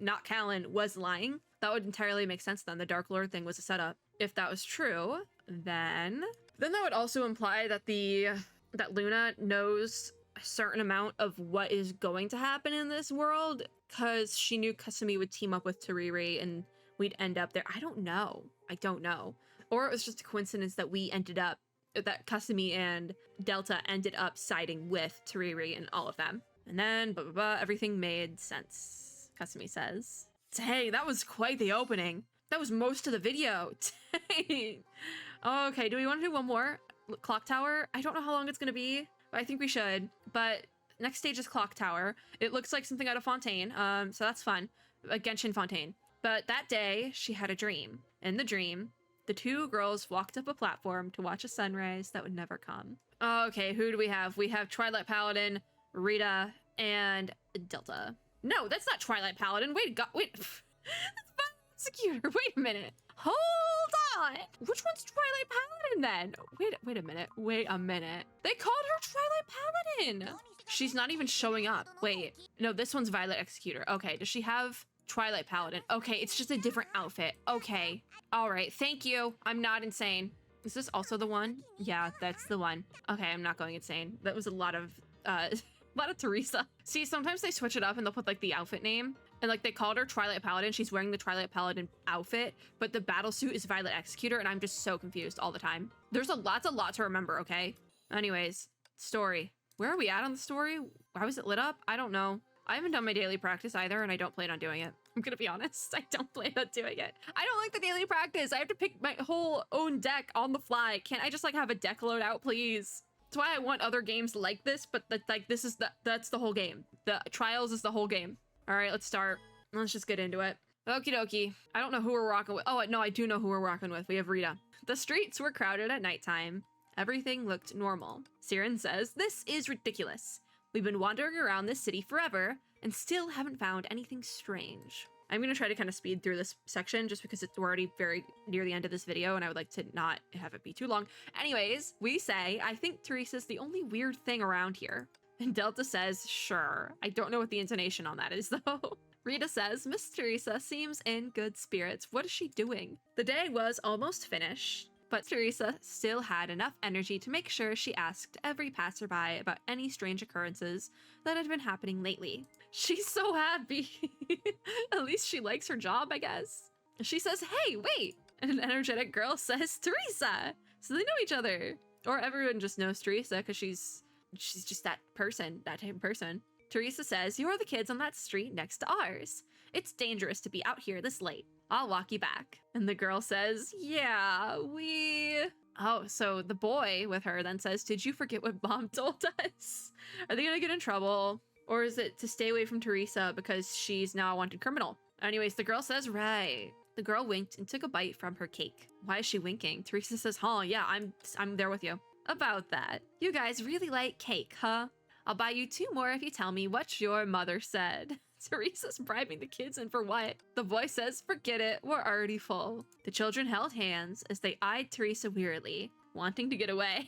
not Callan was lying. That would entirely make sense then. The Dark Lord thing was a setup. If that was true, then that would also imply that that Luna knows a certain amount of what is going to happen in this world, because she knew Kasumi would team up with Tariri and we'd end up there. I don't know. Or it was just a coincidence that that Kasumi and Delta ended up siding with Tariri and all of them. And then, blah, blah, blah, everything made sense, Kasumi says. Dang, that was quite the opening. That was most of the video. Dang. Okay, do we want to do one more? Clock Tower? I don't know how long it's going to be. I think we should, but next stage is Clock Tower. It looks like something out of Fontaine, so that's fun. A Genshin Fontaine. But that day, she had a dream. In the dream, the two girls walked up a platform to watch a sunrise that would never come. Okay, who do we have? We have Twilight Paladin, Rita, and Delta. No, that's not Twilight Paladin. Wait. That's Violet Executor. Wait a minute. Hold on. Which one's Twilight Paladin then? Wait a minute. They called her Twilight Paladin. She's not even showing up. Wait, no, this one's Violet Executor. Okay, does she have Twilight Paladin? Okay, it's just a different outfit. Okay, all right, thank you. I'm not insane. Is this also the one? Yeah, that's the one. Okay, I'm not going insane. That was a lot of Teresa. See, sometimes they switch it up and they'll put like the outfit name. And like they called her Twilight Paladin. She's wearing the Twilight Paladin outfit, but the battle suit is Violet Executor, and I'm just so confused all the time. There's a lot to remember, okay? Anyways, story. Where are we at on the story? Why was it lit up? I don't know. I haven't done my daily practice either, and I don't plan on doing it. I'm gonna be honest. I don't plan on doing it. I don't like the daily practice. I have to pick my whole own deck on the fly. Can't I just like have a deck load out, please? That's why I want other games like this, but that's the whole game. The Trials is the whole game. All right, let's start. Let's just get into it. Okie dokie. I don't know who we're rocking with. Oh, no, I do know who we're rocking with. We have Rita. The streets were crowded at nighttime. Everything looked normal. Siren says, this is ridiculous. We've been wandering around this city forever and still haven't found anything strange. I'm going to try to kind of speed through this section just because we're already very near the end of this video and I would like to not have it be too long. Anyways, we say, I think Teresa's the only weird thing around here. And Delta says, sure. I don't know what the intonation on that is though. Rita says, Miss Teresa seems in good spirits. What is she doing? The day was almost finished, but Teresa still had enough energy to make sure she asked every passerby about any strange occurrences that had been happening lately. She's so happy. At least she likes her job, I guess. She says, hey, wait. And an energetic girl says, Teresa. So they know each other. Or everyone just knows Teresa because she's just that person, that type of person. Teresa says, you're the kids on that street next to ours. It's dangerous to be out here this late. I'll walk you back. And the girl says, yeah, we... Oh, so the boy with her then says, did you forget what Mom told us? Are they gonna get in trouble? Or is it to stay away from Teresa because she's now a wanted criminal? Anyways, the girl says, right. The girl winked and took a bite from her cake. Why is she winking? Teresa says, huh, yeah, I'm there with you. About that. You guys really like cake, huh? I'll buy you 2 more if you tell me what your mother said. Teresa's bribing the kids, and for what? The boy says, forget it, we're already full. The children held hands as they eyed Teresa wearily, wanting to get away.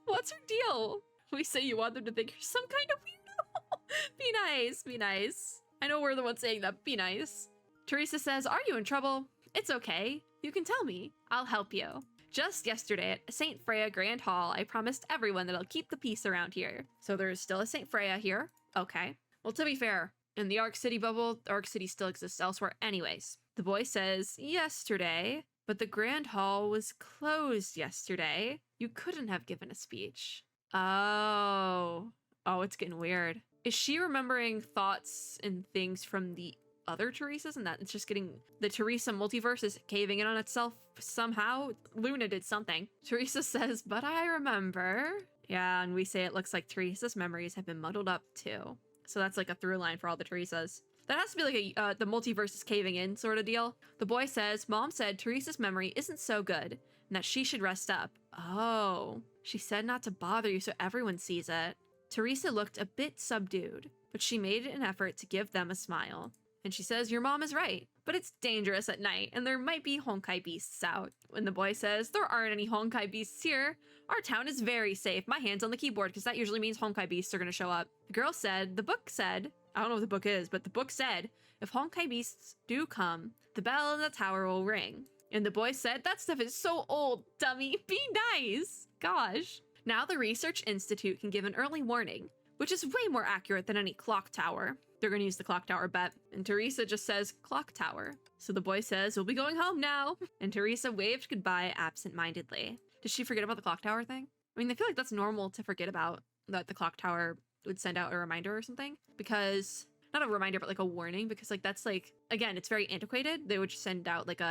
What's her deal? We say you want them to think you're some kind of weirdo. Be nice, be nice. I know we're the ones saying that, be nice. Teresa says, are you in trouble? It's okay. You can tell me. I'll help you. Just yesterday at St. Freya Grand Hall, I promised everyone that I'll keep the peace around here. So there's still a St. Freya here. Okay. Well, to be fair, in the Arc City bubble, Arc City still exists elsewhere anyways. The boy says, yesterday, but the Grand Hall was closed yesterday. You couldn't have given a speech. Oh, it's getting weird. Is she remembering thoughts and things from the other Teresas and that it's just getting the Teresa multiverse is caving in on itself somehow? Luna did something. Teresa says, but I remember. Yeah, and we say it looks like Teresa's memories have been muddled up too. So that's like a through line for all the Teresas. That has to be like a the multiverse is caving in sort of deal. The boy says, Mom said Teresa's memory isn't so good and that she should rest up. Oh, she said not to bother you so everyone sees it. Teresa looked a bit subdued, but she made an effort to give them a smile. And she says, your mom is right, but it's dangerous at night and there might be Honkai beasts out. When the boy says, there aren't any Honkai beasts here. Our town is very safe. My hand's on the keyboard because that usually means Honkai beasts are going to show up. The girl said, the book said, I don't know what the book is, but the book said, if Honkai beasts do come, the bell in the tower will ring. And the boy said, that stuff is so old, dummy. Be nice. Gosh. Now the Research Institute can give an early warning, which is way more accurate than any clock tower. They're going to use the clock tower bet. And Teresa just says, clock tower. So the boy says, we'll be going home now. And Teresa waved goodbye absent-mindedly. Did she forget about the clock tower thing? I mean, I feel like that's normal to forget about, that the clock tower would send out a reminder or something. Because, not a reminder, but like a warning. Because like, that's like, again, it's very antiquated. They would just send out like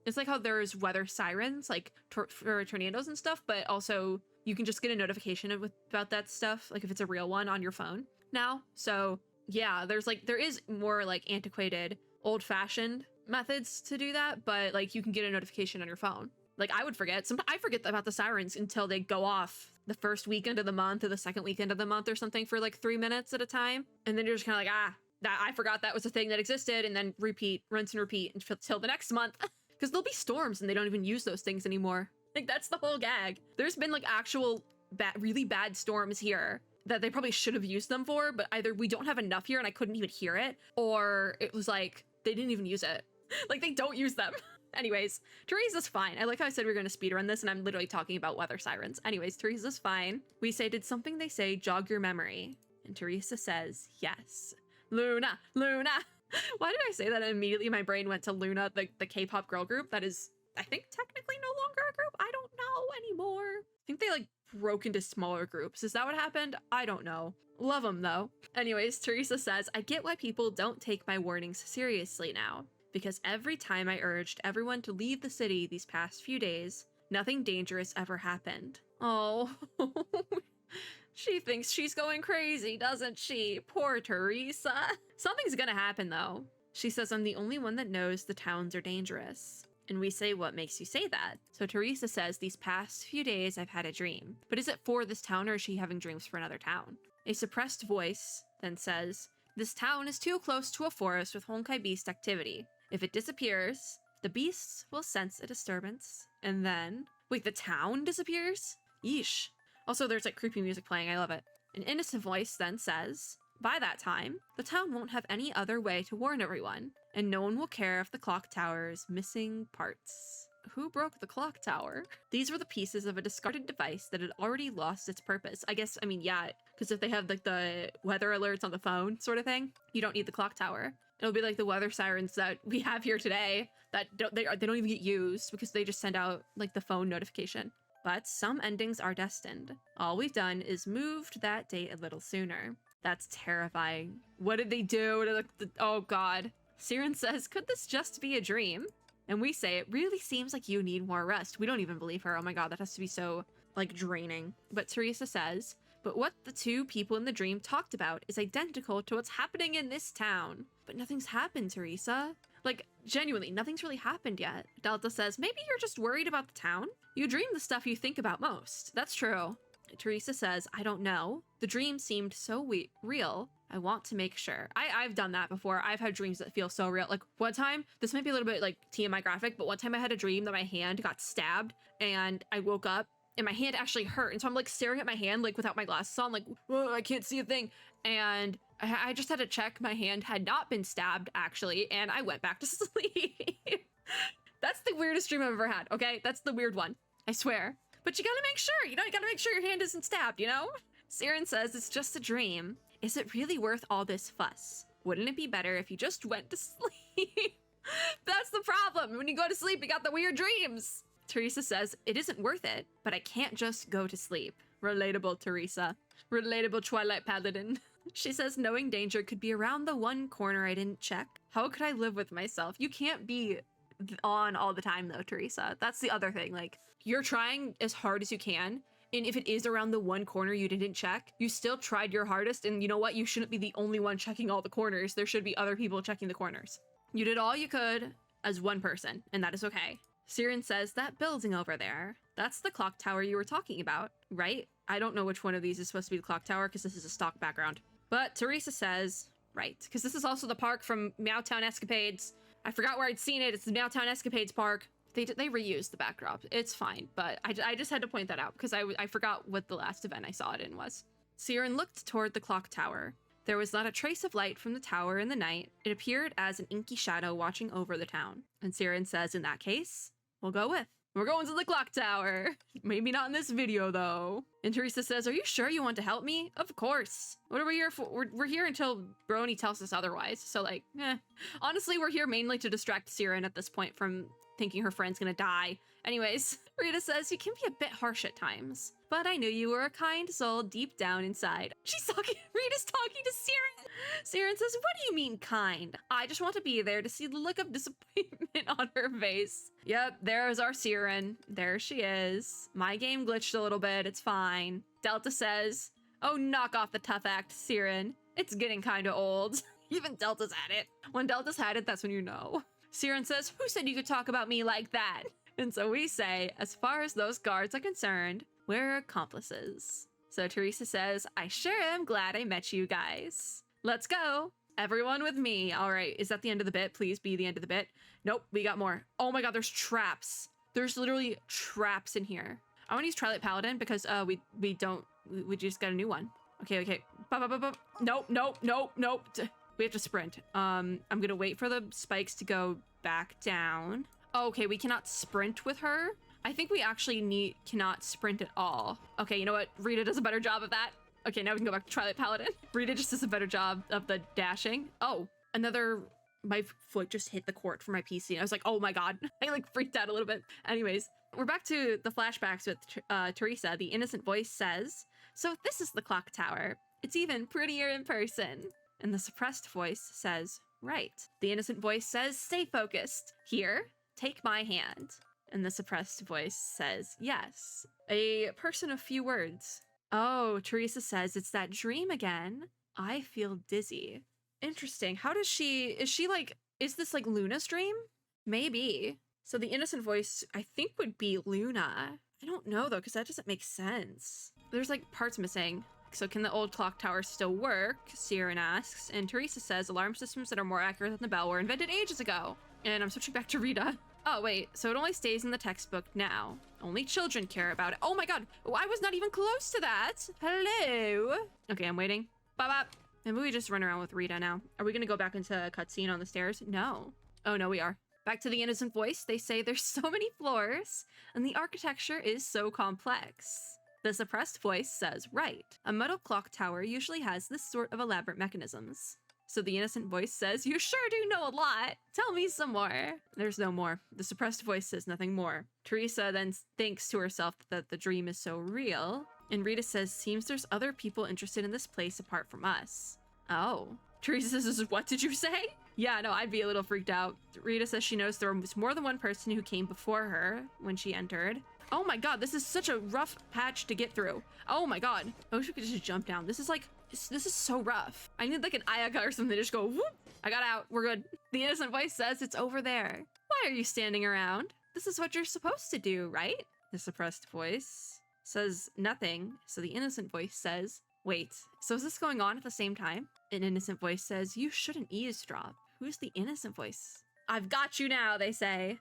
it's like how there's weather sirens, like for tornadoes and stuff. But also, you can just get a notification about that stuff. Like if it's a real one on your phone now. So yeah, there is more like antiquated, old-fashioned methods to do that, but like you can get a notification on your phone. Like I would forget. Sometimes I forget about the sirens until they go off the first weekend of the month or the second weekend of the month or something for like 3 minutes at a time. And then you're just kind of like, I forgot that was a thing that existed, and then repeat, rinse and repeat until the next month. Because there'll be storms and they don't even use those things anymore. Like that's the whole gag. There's been like actual really bad storms here that they probably should have used them for, but either we don't have enough here and I couldn't even hear it, or it was like they didn't even use it. Like they don't use them. Anyways, Teresa's fine. I like how I said we were going to speedrun this and I'm literally talking about weather sirens. Anyways, Teresa's fine. We say, did something they say jog your memory? And Teresa says, yes. Luna, Luna. Why did I say that? And immediately my brain went to Luna, the K-pop girl group that is, I think, technically no longer a group. I don't know anymore. I think they like broke into smaller groups. Is that what happened? I don't know. Love them though. Anyways, Teresa says, I get why people don't take my warnings seriously now. Because every time I urged everyone to leave the city these past few days, nothing dangerous ever happened. Oh, she thinks she's going crazy, doesn't she? Poor Teresa. Something's gonna happen though. She says, I'm the only one that knows the towns are dangerous. And we say, what makes you say that? So Teresa says, these past few days I've had a dream. But is it for this town or is she having dreams for another town? A suppressed voice then says, "This town is too close to a forest with Honkai beast activity. If it disappears, the beasts will sense a disturbance, and then..." Wait, the town disappears? Yeesh. Also, there's like creepy music playing. I love it. An innocent voice then says, "By that time, the town won't have any other way to warn everyone, and no one will care if the clock tower is missing parts." Who broke the clock tower? These were the pieces of a discarded device that had already lost its purpose. I guess, I mean, yeah, because if they have like the weather alerts on the phone sort of thing, you don't need the clock tower. It'll be like the weather sirens that we have here today that they don't even get used because they just send out like the phone notification. But some endings are destined. All we've done is moved that date a little sooner. That's terrifying. What did they do to oh god. Siren says, "Could this just be a dream?" And we say, "It really seems like you need more rest." We don't even believe her. Oh my god, that has to be so, like, draining. But Teresa says, "But what the two people in the dream talked about is identical to what's happening in this town." But nothing's happened, Teresa. Like, genuinely, nothing's really happened yet. Delta says, "Maybe you're just worried about the town? You dream the stuff you think about most." That's true. Teresa says, "I don't know. The dream seemed so real. I want to make sure." I've done that before. I've had dreams that feel so real. Like one time, this might be a little bit like TMI graphic, but one time I had a dream that my hand got stabbed and I woke up and my hand actually hurt. And so I'm like staring at my hand, like without my glasses on, like, whoa, I can't see a thing. And I just had to check my hand had not been stabbed actually. And I went back to sleep. That's the weirdest dream I've ever had. Okay. That's the weird one. I swear. But you gotta make sure, you gotta make sure your hand isn't stabbed, you know? Siren says, "It's just a dream. Is it really worth all this fuss? Wouldn't it be better if you just went to sleep?" That's the problem. When you go to sleep, you got the weird dreams. Teresa says, "It isn't worth it, but I can't just go to sleep." Relatable, Teresa. Relatable Twilight Paladin. She says, "Knowing danger could be around the one corner I didn't check. How could I live with myself?" You can't be on all the time though, Teresa. That's the other thing. Like, you're trying as hard as you can. And if it is around the one corner you didn't check, you still tried your hardest. And you know what? You shouldn't be the only one checking all the corners. There should be other people checking the corners. You did all you could as one person, and that is okay. Siren says, "That building over there, that's the clock tower you were talking about, right?" I don't know which one of these is supposed to be the clock tower because this is a stock background. But Teresa says, right, because this is also the park from Meowtown Escapades. I forgot where I'd seen it. It's the Meowtown Escapades park. They reused the backdrop. It's fine, but I just had to point that out because I forgot what the last event I saw it in was. Siren looked toward the clock tower. There was not a trace of light from the tower in the night. It appeared as an inky shadow watching over the town. And Siren says, "In that case, we'll go with. We're going to the clock tower. Maybe not in this video, though." And Teresa says, "Are you sure you want to help me?" Of course. What are we here for? We're here until Brony tells us otherwise. So, like, honestly, we're here mainly to distract Siren at this point from thinking her friend's gonna die. Anyways, Rita says, "You can be a bit harsh at times, but I knew you were a kind soul deep down inside." Rita's talking to Siren. Siren says, "What do you mean kind? I just want to be there to see the look of disappointment on her face." Yep, there's our Siren. There she is. My game glitched a little bit. It's fine. Delta says, "Oh, knock off the tough act, Siren. It's getting kind of old." Even Delta's had it. When Delta's had it, that's when you know. Siren says, "Who said you could talk about me like that?" And so we say, as far as those guards are concerned, we're accomplices. So Teresa says, "I sure am glad I met you guys. Let's go. Everyone with me." All right, is that the end of the bit? Please be the end of the bit. Nope, we got more. Oh my god, there's traps. There's literally traps in here. I want to use Twilight Paladin because we just got a new one. Okay. Nope. We have to sprint. I'm gonna wait for the spikes to go back down. Oh, okay, we cannot sprint with her. I think we actually cannot sprint at all. Okay, you know what? Rita does a better job of that. Okay, now we can go back to Twilight Paladin. Rita just does a better job of the dashing. Oh, my foot just hit the court for my PC. And I was like, oh my god. I like freaked out a little bit. Anyways, we're back to the flashbacks with Teresa. The innocent voice says, "So this is the clock tower. It's even prettier in person." And the suppressed voice says, "Right." The innocent voice says, "Stay focused. Here, take my hand." And the suppressed voice says, "Yes." A person of few words. Oh, Teresa says, "It's that dream again. I feel dizzy." Interesting. How does is this like Luna's dream? Maybe. So the innocent voice, I think, would be Luna. I don't know though, because that doesn't make sense. There's like parts missing. So can the old clock tower still work? Siren asks, and Teresa says alarm systems that are more accurate than the bell were invented ages ago. And I'm switching back to Rita. Oh, wait, so it only stays in the textbook now. Only children care about it. Oh my god, I was not even close to that. Hello. Okay, I'm waiting. Bop. Maybe we just run around with Rita now. Are we gonna go back into a cutscene on the stairs? No. Oh no, we are. Back to the innocent voice, they say there's so many floors, and the architecture is so complex. The suppressed voice says, right. A metal clock tower usually has this sort of elaborate mechanisms. So the innocent voice says, you sure do know a lot. Tell me some more. There's no more. The suppressed voice says nothing more. Teresa then thinks to herself that the dream is so real. And Rita says, seems there's other people interested in this place apart from us. Oh. Teresa says, what did you say? Yeah, no, I'd be a little freaked out. Rita says she knows there was more than one person who came before her when she entered. Oh my god, this is such a rough patch to get through. Oh my god. I wish we could just jump down. This is so rough. I need like an Ayaka or something to just go whoop. I got out. We're good. The innocent voice says it's over there. Why are you standing around? This is what you're supposed to do, right? The suppressed voice says nothing. So the innocent voice says, wait, so is this going on at the same time? An innocent voice says, you shouldn't eavesdrop. Who's the innocent voice? I've got you now, they say.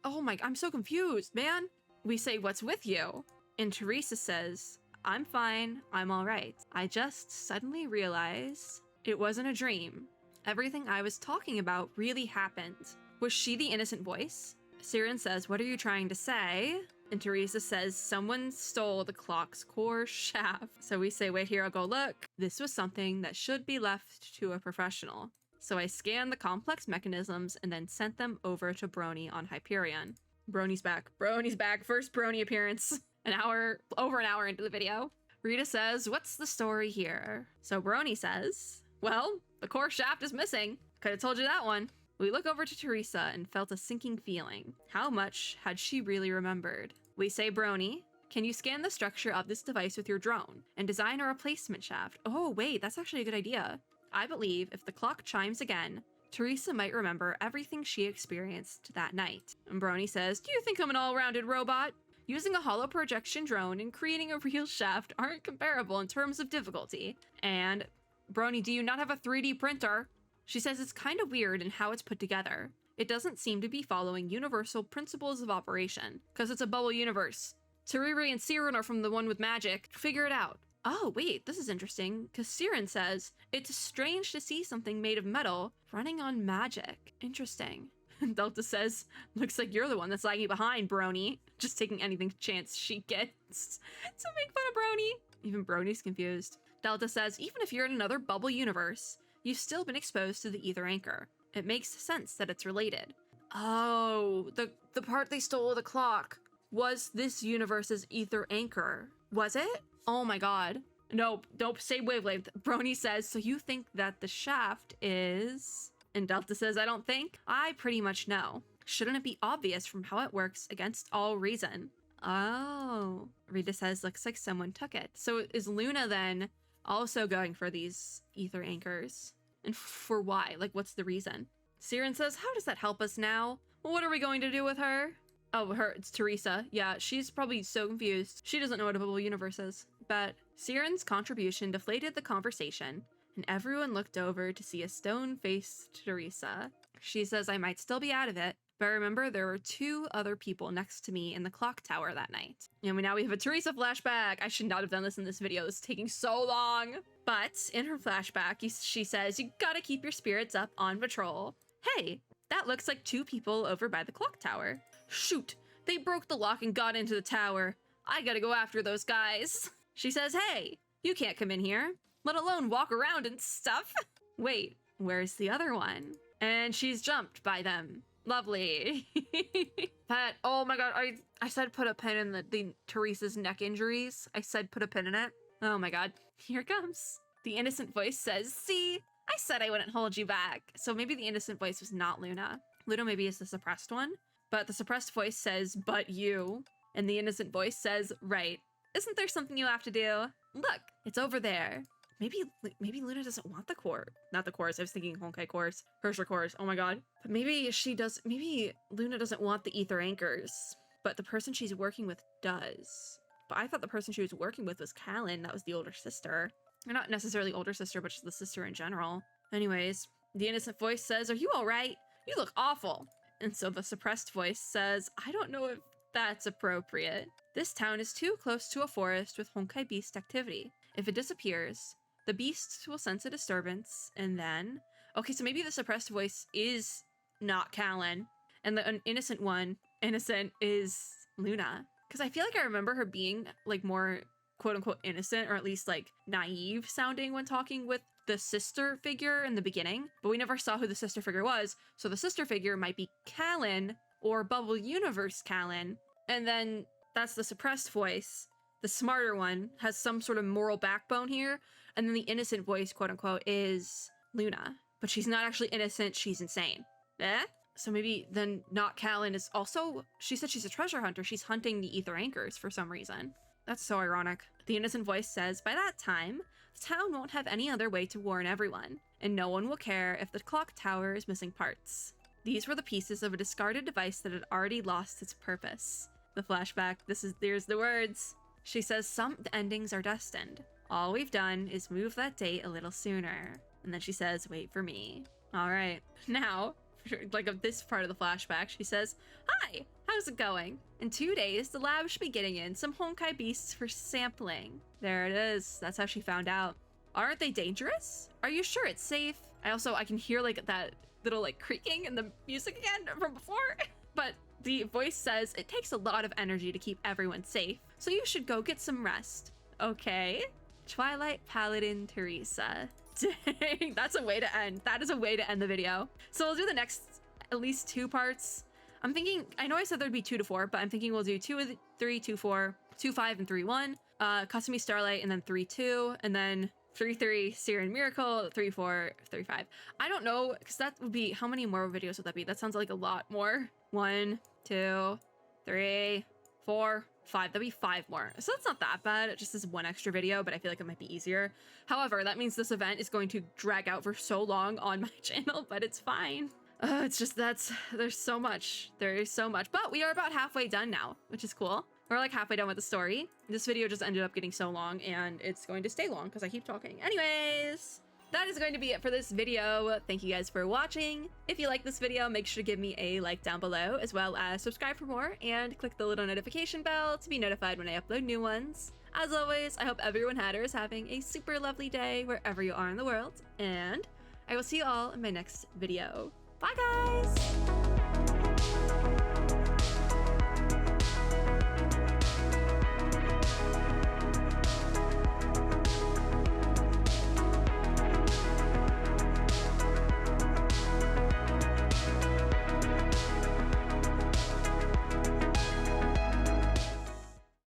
Oh my, I'm so confused, man. We say, what's with you? And Teresa says, I'm fine, I'm all right. I just suddenly realized it wasn't a dream. Everything I was talking about really happened. Was she the innocent voice? Siren says, what are you trying to say? And Teresa says, someone stole the clock's core shaft. So we say, wait here, I'll go look. This was something that should be left to a professional. So I scanned the complex mechanisms and then sent them over to Brony on Hyperion. Brony's back. Brony's back. First Brony appearance. Over an hour into the video. Rita says, what's the story here? So Brony says, well, the core shaft is missing. Could have told you that one. We look over to Teresa and felt a sinking feeling. How much had she really remembered? We say, Brony, can you scan the structure of this device with your drone and design a replacement shaft? Oh, wait, that's actually a good idea. I believe if the clock chimes again, Teresa might remember everything she experienced that night. And Brony says, do you think I'm an all-rounded robot? Using a hollow projection drone and creating a real shaft aren't comparable in terms of difficulty. And, Brony, do you not have a 3D printer? She says it's kind of weird in how it's put together. It doesn't seem to be following universal principles of operation, because it's a bubble universe. Teriri and Siren are from the one with magic. Figure it out. Oh, wait, this is interesting, because Siren says, it's strange to see something made of metal running on magic. Interesting. Delta says, looks like you're the one that's lagging behind, Brony. Just taking anything chance she gets to make fun of Brony. Even Brony's confused. Delta says, even if you're in another bubble universe, you've still been exposed to the ether anchor. It makes sense that it's related. Oh, the part they stole of the clock was this universe's ether anchor. Was it? Oh my god. Nope, don't say wavelength. Brony says, so you think that the shaft is... And Delta says, I don't think. I pretty much know. Shouldn't it be obvious from how it works against all reason? Oh. Rita says, looks like someone took it. So is Luna then also going for these ether anchors? And for why? Like, what's the reason? Siren says, how does that help us now? What are we going to do with her? Oh, it's Teresa. Yeah, she's probably so confused. She doesn't know what a bubble universe is. But Siren's contribution deflated the conversation, and everyone looked over to see a stone-faced Teresa. She says, I might still be out of it, but remember there were 2 other people next to me in the clock tower that night. And now we have a Teresa flashback. I should not have done this in this video. This is taking so long. But in her flashback, she says, you gotta keep your spirits up on patrol. Hey, that looks like 2 people over by the clock tower. Shoot, they broke the lock and got into the tower. I gotta go after those guys. She says, hey, you can't come in here, let alone walk around and stuff. Wait, where's the other one? And she's jumped by them. Lovely. But, oh my god, I said put a pin in the Teresa's neck injuries. I said put a pin in it. Oh my god, here it comes. The innocent voice says, see, I said I wouldn't hold you back. So maybe the innocent voice was not Luna. Luna maybe is the suppressed one, but the suppressed voice says, but you. And the innocent voice says, right. Isn't there something you have to do? Look, it's over there. Maybe Luna doesn't want the core. Not the cores. I was thinking Honkai cores. Herrscher cores. Oh my god. But maybe Luna doesn't want the ether anchors. But the person she's working with does. But I thought the person she was working with was Callan. That was the older sister. Or not necessarily older sister, but just the sister in general. Anyways, the innocent voice says, "Are you all right? You look awful." And so the suppressed voice says, "I don't know if that's appropriate. This town is too close to a forest with Honkai beast activity. If it disappears, the beasts will sense a disturbance, and then..." Okay, so maybe the suppressed voice is not Callan, and the innocent is Luna. Because I feel like I remember her being, like, more quote-unquote innocent, or at least, like, naive sounding when talking with the sister figure in the beginning, but we never saw who the sister figure was, so the sister figure might be Callan, or Bubble Universe Callan, and then that's the suppressed voice. The smarter one has some sort of moral backbone here, and then the innocent voice, quote-unquote, is Luna. But she's not actually innocent, she's insane. Eh? So maybe then not Callan is also... She said she's a treasure hunter, she's hunting the ether anchors for some reason. That's so ironic. The innocent voice says, "By that time, the town won't have any other way to warn everyone, and no one will care if the clock tower is missing parts. These were the pieces of a discarded device that had already lost its purpose." The flashback, there's the words. She says, "Some endings are destined. All we've done is move that date a little sooner." And then she says, "Wait for me." All right, now, like of this part of the flashback, she says, "Hi, how's it going? In 2 days, the lab should be getting in some Honkai beasts for sampling." There it is. That's how she found out. "Aren't they dangerous? Are you sure it's safe?" I can hear like that little like creaking in the music again from before. But the voice says, "It takes a lot of energy to keep everyone safe, so you should go get some rest." Okay. Twilight Paladin Teresa. Dang, that's a way to end. That is a way to end the video. So we'll do the next at least 2 parts. I'm thinking, I know I said there'd be 2 to 4, but I'm thinking we'll do 2, 3, 2, 4, 2, 5, and 3, 1. Kasumi Starlight, and then 3, 2, and then 3, 3, Siren Miracle, 3, 4, 3, 5. I don't know, because that would be, how many more videos would that be? That sounds like a lot more. 1, 2, 3, 4, 5. That'd be 5 more. So that's not that bad. It just is 1 extra video, but I feel like it might be easier. However, that means this event is going to drag out for so long on my channel, but it's fine. It's just there's so much. There is so much. But we are about halfway done now, which is cool. We're like halfway done with the story. This video just ended up getting so long, and it's going to stay long because I keep talking. Anyways, that is going to be it for this video. Thank you guys for watching. If you like this video, make sure to give me a like down below, as well as subscribe for more and click the little notification bell to be notified when I upload new ones. As always, I hope everyone had or is having a super lovely day wherever you are in the world, and I will see you all in my next video. Bye guys!